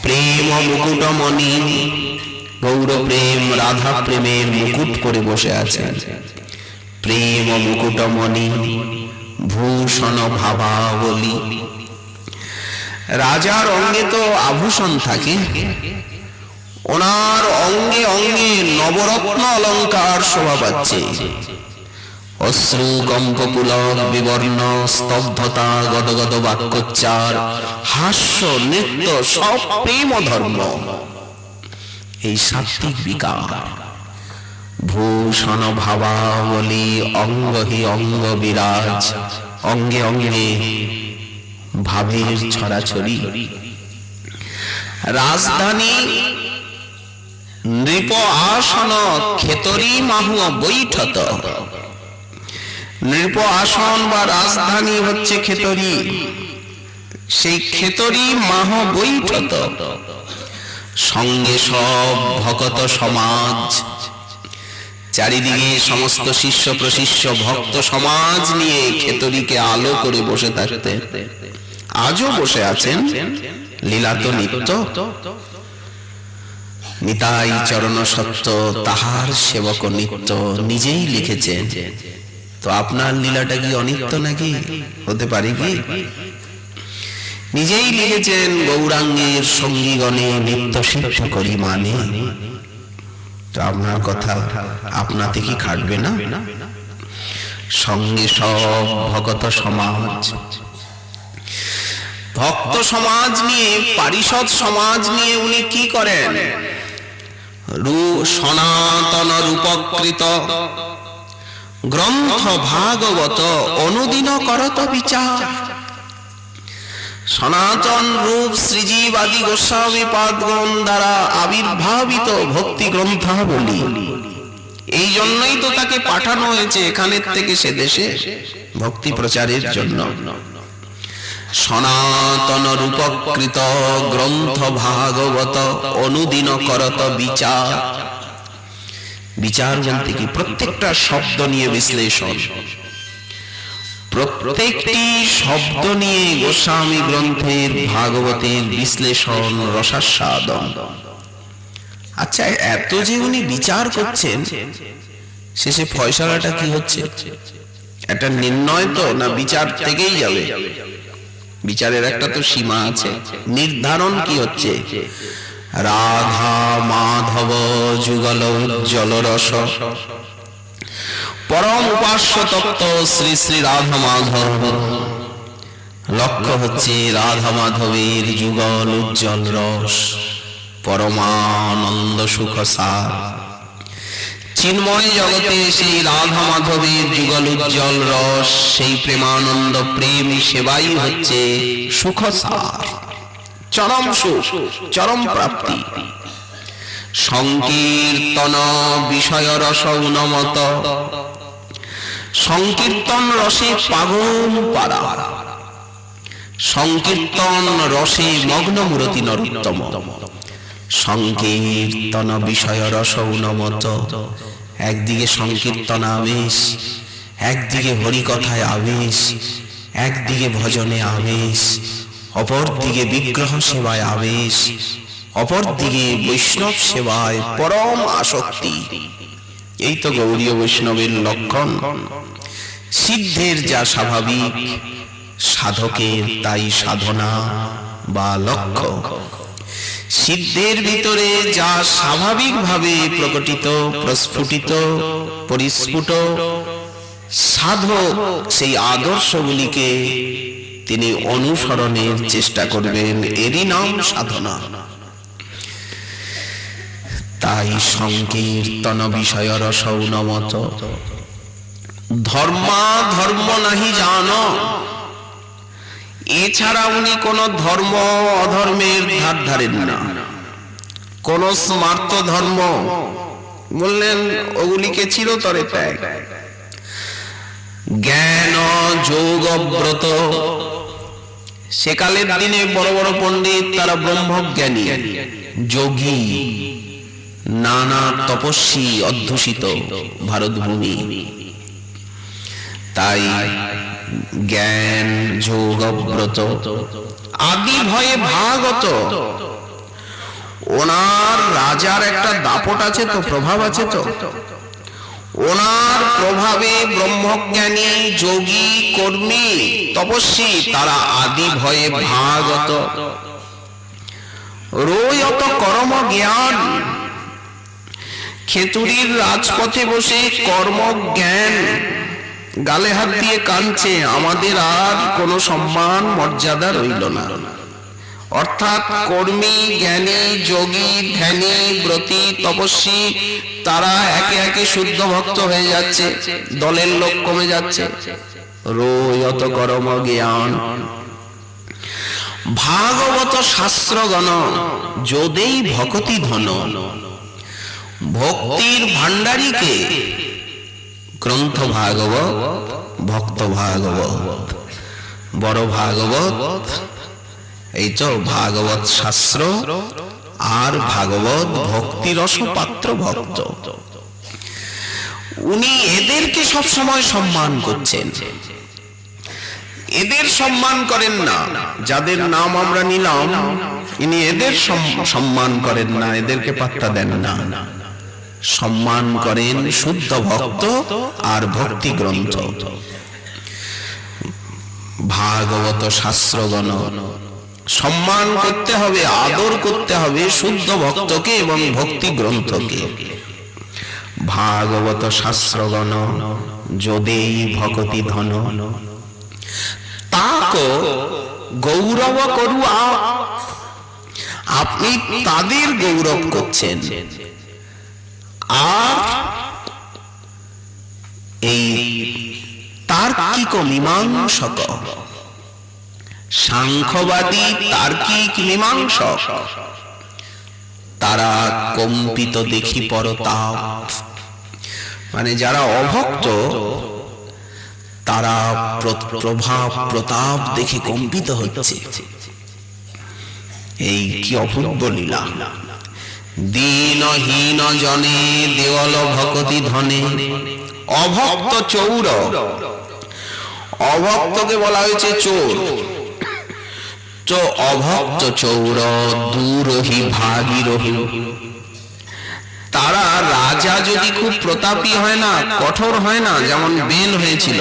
প্রেম মুকুটমণি, গৌর প্রেম রাধা প্রেমের মুকুট করে বসে আছেন। প্রেম মুকুটমণি ভূষণ ভাবাবলী। রাজার অঙ্গে তো আভূষণ থাকে, ওনার অঙ্গে অঙ্গে নবরত্ন অলঙ্কার শোভা পাচ্ছে। অশ্রু কম্পপুলক বিবর্ণ, স্তব্ধতা, গদগদ বাক্যোচ্চার, হাস্য, নৃত্য, সব প্রেম ধর্ম। এই সাত্ত্বিক বিকার ভূষণ ভাবাবলী অঙ্গ হি অঙ্গ বিরাজ, অঙ্গে অঙ্গে ভাবের ছড়াছড়ি। রাজধানী নৃপ আসন খেতরি মাহু বৈঠত। নৃপ আসন বা রাজধানী হচ্ছে খেতরি, সেই খেতরি মাহ বৈঠত। সঙ্গে সব ভকত সমাজ, চারিদিকে সমস্ত শিষ্য প্রশিষ্য ভক্ত সমাজ নিয়ে খেতরিকে আলো করে বসে থাকতেন। আজও বসে আছেন, লীলা তো নিত্য। নিতাই চরণ সত্য তাহার সেবক নিত্য, নিজেই লিখেছেন। তো আপনার লীলাটা কি অনিত্য নাকি? হতে পারে কি? নিজেই লিখেছেন, গৌরাঙ্গের সঙ্গীগণে নিত্য শিষ্য করি মানে। তো আপনার কথা আপনাতে কি খাটবে না? সঙ্গে সব ভকত সমাজ, ভক্ত সমাজ নিয়ে, পারিষদ সমাজ নিয়ে উনি কি করেন? সনাতন রূপকৃত গ্রন্থ ভাগবত অনুদিন করত বিচার। সনাতন রূপ শ্রীজীব আদি গোস্বামী পাদগণ দ্বারা আবির্ভাবিত ভক্তি গ্রন্থাবলী। এই জন্যই তো তাকে পাঠানো হয়েছে এখানের থেকে সে দেশে ভক্তি প্রচারের জন্য। সনাতন রূপকৃত গ্রন্থ ভাগবত অনুদিন করত বিচার। বিচার বলতে কি? প্রত্যেকটা শব্দ নিয়ে বিশ্লেষণ, প্রত্যেকটি শব্দ নিয়ে গোস্বামী গ্রন্থের ভাগবতের বিশ্লেষণ, রসাস্বাদন। আচ্ছা, এত যে উনি বিচার করছেন, শেষে ফয়সালাটা কি হচ্ছে? একটা নির্ণয় তো না বিচার থেকেই যাবে? বিচারের একটা তো সীমা আছে, নির্ধারণ কি হচ্ছে? রাধা মাধব যুগল উজ্জ্বল রস, পরম উপাস্য তত্ত্ব শ্রী শ্রী রাধা মাধব। লক্ষ্য হচ্ছে রাধা মাধবের যুগল উজ্জ্বল রস, পরমানন্দ সুখ সার। চিন্ময় জগতে সেই রাধা মাধবের যুগল উজ্জ্বল রস, সেই প্রেমানন্দ প্রেম সেবাই হচ্ছে সুখ সার, চরম সুখ, চরম প্রাপ্তি। সংকীর্তন বিষয় রস উন্মত, সংকীর্তন রসে পাগল পারা, সংকীর্তন রসে মগ্ন মূরতি নরোত্তম। সংকীর্তন বিষয় রস উন্মত, একদিকে সংকীর্তন আবেশ, একদিকে হরিকথায় আবেশ, একদিকে ভজনে আবেশ, অপরদিকে বিগ্রহ সেবায় আবেশ, অপরদিকে বৈষ্ণব সেবায় পরম আসক্তি। এই তো গৌড়ীয় বৈষ্ণবের লক্ষণ। সিদ্ধের যা স্বাভাবিক, সাধকের তাই সাধনা বা লক্ষ্য। সিদ্ধের ভিতরে যা স্বাভাবিকভাবে প্রকটিত, প্রস্ফুটিত, পরিস্ফুট, সাধক সেই আদর্শগুলিকে তিনি অনুসরণের চেষ্টা করবেন, এরই নাম সাধনা। তাই সংকীর্তন বিষয় রস উন্মত। ধর্মা ধর্ম নাহি জানো, এছাড়া উনি কোন ধর্ম অধর্মের ধার ধারেন না। কোন স্মার্ত ধর্ম বললেন ওগুলিকে চিরতরে ত্যাগ। জ্ঞান যোগব্রত, সেকালের দিনে বড় বড় পণ্ডিত তারা ব্রহ্মজ্ঞানী, যোগী, নানা তপস্বী অধ্যুষিত ভারতভূমি। তাই জ্ঞান যোগব্রত আদি ভয়ে ভাগত। ওনার রাজার একটা দাপট আছে তো, প্রভাব আছে তো। ওনার প্রভাবে ব্রহ্মজ্ঞানী, যোগী, কর্মী, তপস্বী তারা আদি ভয়ে ভাগত। রয়ত কর্ম জ্ঞান, খেতুরির রাজপথে বসে কর্ম জ্ঞান, গালে হাত দিয়ে কাঁদছে, আমাদের আর কোনো সম্মান মর্যাদা রইল না। অর্থাৎ কর্মী, জ্ঞানী, যোগী, ধ্যানী, ব্রতী, তপস্বী তারা একে একে শুদ্ধ ভক্ত হয়ে যাচ্ছে, দলের লোক কমে যাচ্ছে। রোয়ত করম জ্ঞান ভাগবত শাস্ত্রগণ যদেই ভকতি ধন। ভক্তির ভান্ডারীকে গ্রন্থ ভাগবত, ভক্ত ভাগবত, বড় ভাগবত, এই তো ভাগবত শাস্ত্র আর ভাগবত ভক্তি রস পাত্র ভক্ত। উনি এদেরকে সব সময় সম্মান করছেন। এদের সম্মান করেন না, যাদের নাম আমরা নিলাম ইনি এদের সম্মান করেন না, এদেরকে পাত্তা দেন না। সম্মান করেন শুদ্ধ ভক্ত আর ভক্তি গ্রন্থ। ভাগবত শাস্ত্রগণ সম্মান করতে হবে, আদর করতে হবে শুদ্ধ ভক্তকে এবং ভক্তি গ্রন্থকে। ভাগবত শাস্ত্রগণ যদেই ভকতি ধন তাক গৌরব করুয়া। আপনি তাদের গৌরব করছেন। আর এই তার্কিক মীমাংসক, সাংখ্যবাদী তার্কিক মীমাংসক তারা কম্পিত দেখি পরতাপ, মানে যারা অভক্ত তারা প্রভাব প্রতাপ দেখে কম্পিত হচ্ছে। এই কি অপূর্ব লীলা। দীনহীন জনে দেওয়াল ভকতি ধনে। অভক্ত চৌর, অভক্তকে বলা হয়েছে চোর। তো অভক্ত চৌর দূরহি ভাগীরহি। তারা রাজা যদি খুব প্রতাপী হয় না, কঠোর হয় না, যেমন বেন হয়েছিল,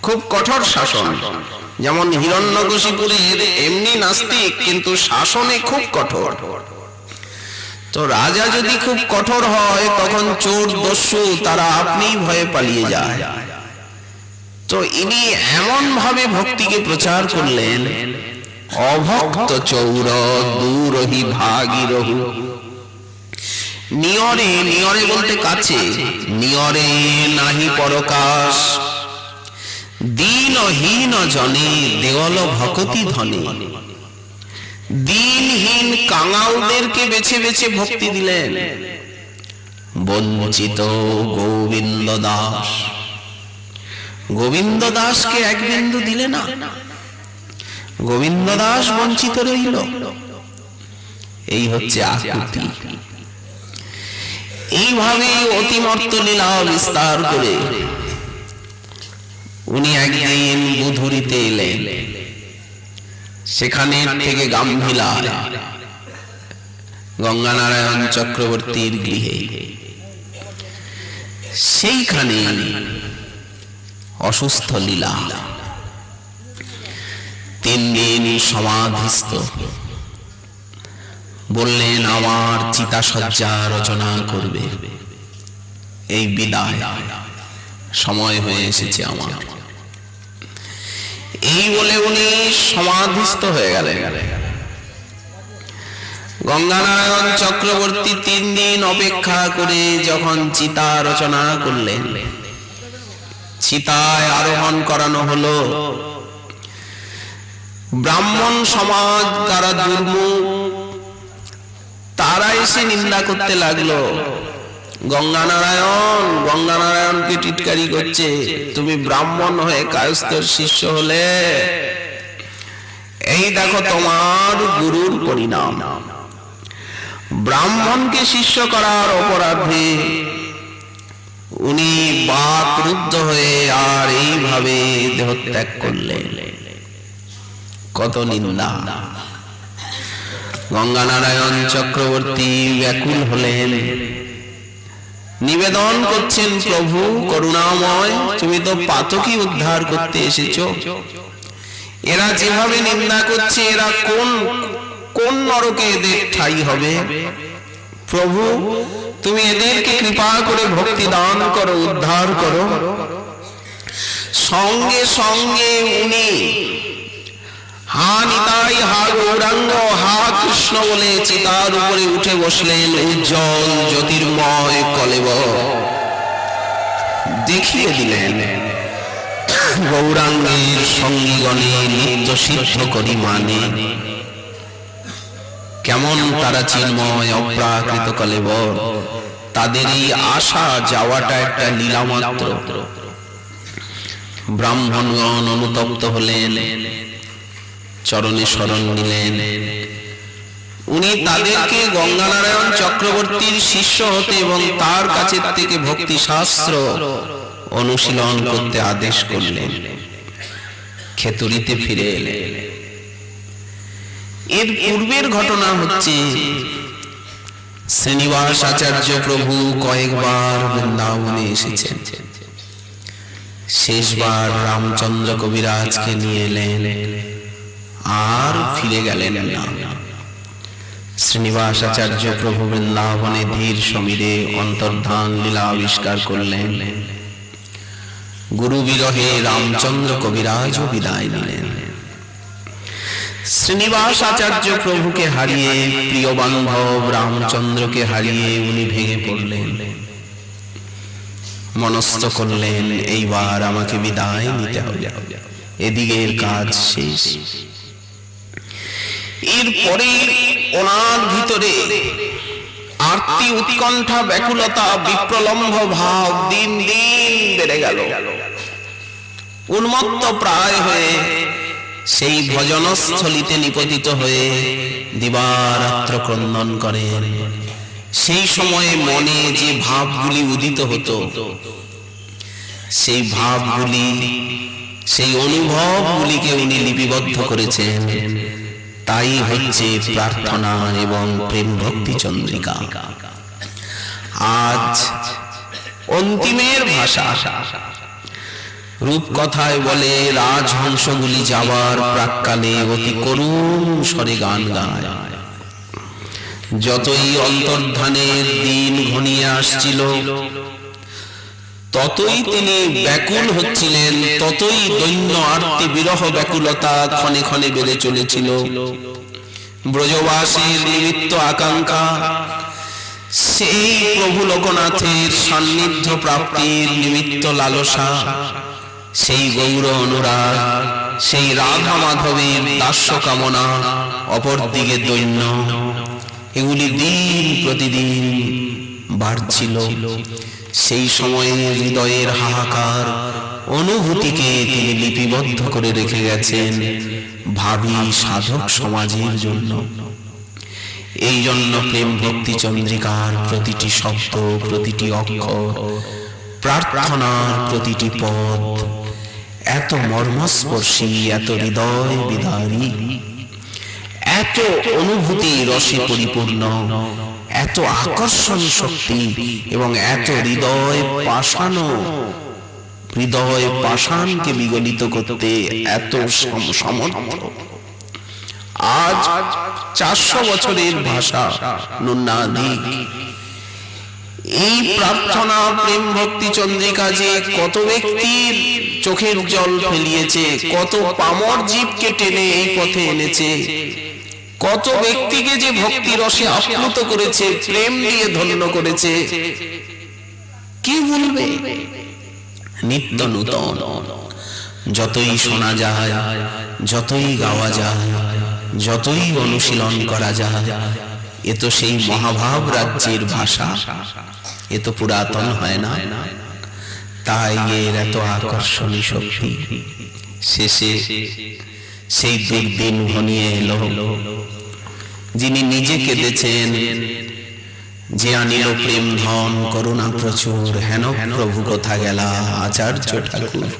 খুব কঠোর শাসন, যেমন হিরণ্যকশিপুরের এমনি নাস্তিক কিন্তু শাসনে খুব কঠোর। তো রাজা যদি খুব কঠোর হয় তখন চোর দস্যু তারা আপনি ভয়ে পালিয়ে যায়। তো ইনি এমন ভাবে ভক্তিকে প্রচার করলেন, অভক্ত চৌর দূরহি ভাগীরহু। নিয়রে, নিয়রে বলতে কাছে, নিয়রে নাহি পরকাশ। দীনহীন জনে দেওয়াল ভকতি ধনে। দিনহীন কাঙালদেরকে বেছে বেছে ভক্তি দিলেন। বঞ্চিত গোবিন্দ দাস, গোবিন্দ দাসকে এক বিন্দু দিলে না, গোবিন্দ দাস বঞ্চিত রইল। এই হচ্ছে আকুতি। এইভাবে অতিমর্ত লীলা বিস্তার করে উনি একদিন বুধুরিতে এলেন। সেখানে থেকে গাম্ভীলায় গঙ্গানারায়ণ চক্রবর্তীর গৃহে, সেইখানে অসুস্থ লীলা 3 দিন সমাধিস্থ। বললেন আমার চিতাসজ্জা রচনা করবে, এই বিদায় সময় হয়ে এসেছে আমার। এই বলে উনি সমাধিস্থ হয়ে গেলেন। গঙ্গানারায়ণ চক্রবর্তী 3 দিন অপেক্ষা করে যখন চিতা রচনা করলেন, চিতায় আরোহণ করানো হলো। ব্রাহ্মণ সমাজ তারা দুর্মুখ, তারা এসে নিন্দা করতে লাগলো। গঙ্গানারায়ণ, গঙ্গানারায়ণকে টিটকারি করছে, তুমি ব্রাহ্মণ হয়ে কায়স্থের শিষ্য হলে, এই দেখো তোমার গুরুর পরিণাম। ব্রাহ্মণকে শিষ্য করার অপরাধে উনি বাকরুদ্ধ হয়ে আর এইভাবে দেহত্যাগ করলেন। কত নিন্দা। গঙ্গানারায়ণ চক্রবর্তী ব্যাকুল হলেন, নিবেদন করছেন প্রভু করুণাময়, তুমি তো পাতকী উদ্ধার করতে এসেছো। এরা যেভাবে নিন্দা করছে, এরা কোন নরকে এদের ঠাঁই হবে? প্রভু তুমি এদেরকে কৃপা করে ভক্তি দান করো, উদ্ধার করো। সঙ্গে সঙ্গে উনি হা নিতাই, হা গৌরাঙ্গ, হা কৃষ্ণ বলে চিতার উপরে উঠে বসলেন উজ্জ্বল জ্যোতির্ময় কলেবর। দেখিয়ে দিলেন গৌরাঙ্গের সঙ্গীগণে নিত্য সিদ্ধ করি মানে কেমন তারা চিন্ময় অপ্রাকৃত কলেবর। তাদের এই আসা যাওয়াটা একটা লীলা মাত্র। ব্রাহ্মণগণ অনুতপ্ত হলেন, চরণে শরণ নিলেন। উনি তাদেরকে গঙ্গানারায়ণ চক্রবর্তীর শিষ্য হতে এবং তার কাছে থেকে ভক্তি শাস্ত্র অনুশীলন করতে আদেশ করলেন। খেতুরিতে ফিরে এলেন। এর পূর্বের ঘটনা হচ্ছে, শ্রীনিবাস আচার্য প্রভু কয়েকবার বৃন্দাবনে এসেছেন। শেষবার রামচন্দ্র কবিরাজকে নিয়ে এলেন, আর ফিরে গেলেন না। শ্রীনিবাস আচার্য প্রভু বৃন্দাবনে ধীর সমীরে অন্তর্ধান লীলা আবিষ্কার করলেন। গুরু বিরহে রামচন্দ্র কবিরাজও বিদায় নিলেন। শ্রীনিবাস আচার্য প্রভুকে হারিয়ে, প্রিয় বান্ধব রামচন্দ্রকে হারিয়ে উনি ভেঙে পড়লেন। মনস্থ করলেন, এইবার আমাকে বিদায় নিতে হবে, এদিকের কাজ শেষ। এরপরে ওনার ভিতরে আরতি, উৎকণ্ঠা, ব্যাকুলতা, বিপ্রলম্ভ ভাব দিন দিন বেড়ে গেল। উন্মত্ত প্রায় হয়ে সেই ভজনস্থলিতে নিপতিত হয়ে দিবারাত্র ক্রন্দন করেন। সেই সময়ে মনে যে ভাবগুলি উদিত হতো, সেই ভাবগুলি, সেই অনুভবগুলিকে উনি লিপিবদ্ধ করেছেন। তাই হচ্ছে প্রার্থনা এবং প্রেম ভক্তি চন্দ্রিকা। আজ অন্তিমের ভাষা। রূপকথায় বলে, রাজহংসগুলি যাবার প্রাক্কালে অতি করুণ স্বরে গান গায়। যতই অন্তর্ধানের দিন ঘনিয়ে আসছিল, ততই তিনি ব্যাকুল হচ্ছিলেন, ততই দৈন্য আরতি বিরহ ব্যাকুলতা ক্ষণে ক্ষণে বেড়ে চলেছিল। ব্রজবাসীর নিমিত্ত আকাঙ্ক্ষা, সেই প্রভু লোকনাথের সান্নিধ্য প্রাপ্তির নিমিত্ত লালসা, সেই গৌর অনুরাগ, সেই রাধা মাধবের দাস্য কামনা, অপরদিকে দৈন্য, এগুলি দিন প্রতিদিন বাড়ছিল। সেই সময়ে হৃদয়ের হাহাকার অনুভূতিকে তিনি লিপিবদ্ধ করে রেখে গেছেন ভাবী সাধক সমাজের জন্য। এই জন্য প্রেম ভক্তি চন্দ্রিকার প্রতিটি শব্দ, প্রতিটি অক্ষর, প্রার্থনার প্রতিটি পদ এত মর্মস্পর্শী, এত হৃদয় বিদারী, এত অনুভূতি রসে পরিপূর্ণ, এত আকর্ষণ শক্তি এবং এত হৃদয় পাষাণকে বিগলিত করতে এত সমর্থ। আজ 400 বছরের ভাষা নুন্নাধিক। এই প্রার্থনা প্রেম ভক্তি চন্দ্রিকা যে কত ব্যক্তির চোখের জল ফেলিয়েছে, কত পামর জীবকে টেনে এই পথে এনেছে, কত ব্যক্তিকে যে ভক্তি রসে আপ্লুত করেছে, প্রেম দিয়ে ধন্য করেছে, কি বলবে? নিত্য নূতন। যতই শোনা যায়, যতই গাওয়া যায়, যতই অনুশীলন করা যায়, এ তো সেই মহাভাব রাজ্যের ভাষা, এ তো পুরাতন হয় না। তাই এর এত আকর্ষণী শক্তি। শেষে সেই দুর্দিন ঘনিয়ে এলো, যিনি নিজে কেঁদেছেন, যে আনিল প্রেম ধন করুণা প্রচুর, হেন প্রভু কোথা গেলা আচার্য ঠাকুর।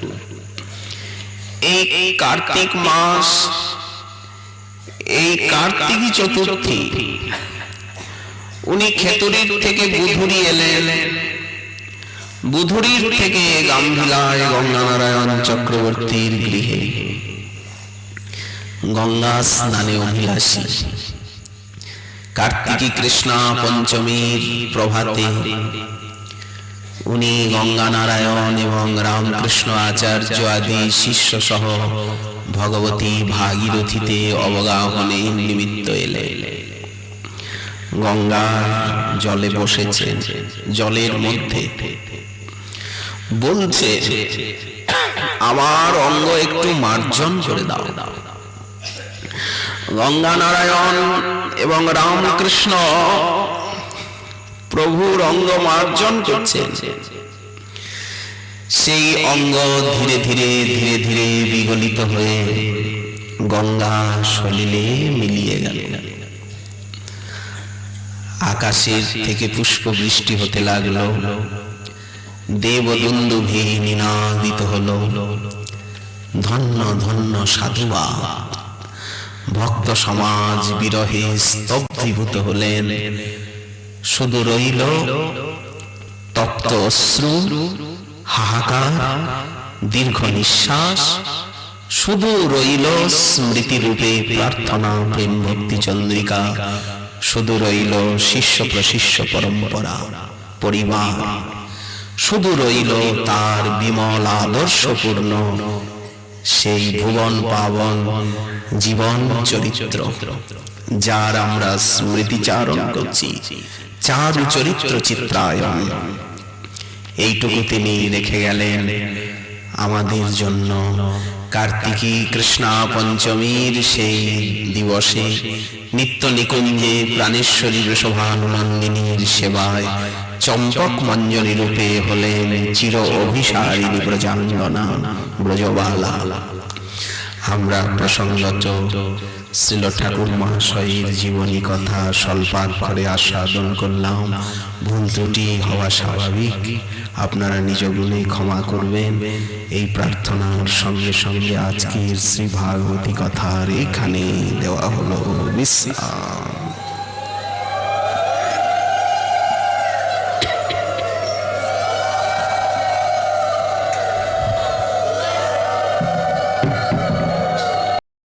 এই কার্তিক মাস, এই কার্তিকী চতুর্থী, উনি খেতুরির থেকে বুধুরি এলেন, বুধুরির থেকে গাম্ভিলায় গঙ্গানারায়ণ চক্রবর্তীর গৃহে গঙ্গা স্নানে অভিলাষী। কার্তিকী কৃষ্ণা পঞ্চমীর প্রভাতে উনি গঙ্গা নারায়ণ এবং রামকৃষ্ণ আচার্য আদি শিষ্য সহ ভগবতী ভাগীরথীতে অবগাহনে নিমিত্ত এলেন। গঙ্গার জলে বসেছে, জলের মধ্যে বলছে, আমার অঙ্গ একটু মার্জন করে দাও। গঙ্গা নারায়ণ এবং রামকৃষ্ণ প্রভুর অঙ্গ মার্জন করছেন। সেই অঙ্গ ধীরে ধীরে ধীরে ধীরে বিগলিত হয়ে গঙ্গা সলিলে মিলিয়ে গেল। আকাশের থেকে পুষ্প বৃষ্টি হতে লাগলো, দেবদুন্দুভি নিনাদিত হলো, ধন্য ধন্য সাধুবা। ভক্ত সমাজ বিরহে স্তব্ধীভূত হলেন। শুধু রইল তপ্ত অশ্রু, হাহাকার, দীর্ঘ নিঃশ্বাস। শুধু রইল স্মৃতিরূপে প্রার্থনা, প্রেম ভক্তি চন্দ্রিকা। শুধু রইল শিষ্য প্রশিষ্য পরম্পরা, পরিবার। শুধু রইল তার বিমল আদর্শপূর্ণ সেই ভুবন পাবন জীবন চরিত্র, যার আমরা স্মৃতিচারণ করছি, চারু চরিত্র চিত্রায়ণ। এইটুকু তিনি রেখে গেলেন আমাদের জন্য। কার্তিকী কৃষ্ণা পঞ্চমীর সেই দিবসে নিত্য নিকুঞ্জে প্রাণেশ্বরী বৃষভানুনন্দিনীর সেবায় চম্পক মঞ্জরী রূপে হলেন চির অভিসারিণী ব্রজাঙ্গনা, ব্রজবালা। আমরা প্রসঙ্গত শ্রীল ঠাকুর মহাশয়ের জীবনী কথা স্বল্পাক্ষরে আস্বাদন করলাম। ভুল ত্রুটি হওয়া স্বাভাবিক, আপনারা নিজ গুণে ক্ষমা করবেন। এই প্রার্থনার সঙ্গে সঙ্গে আজকের শ্রী ভাগবতী কথার এখানে দেওয়া হলো বিশ্রাম।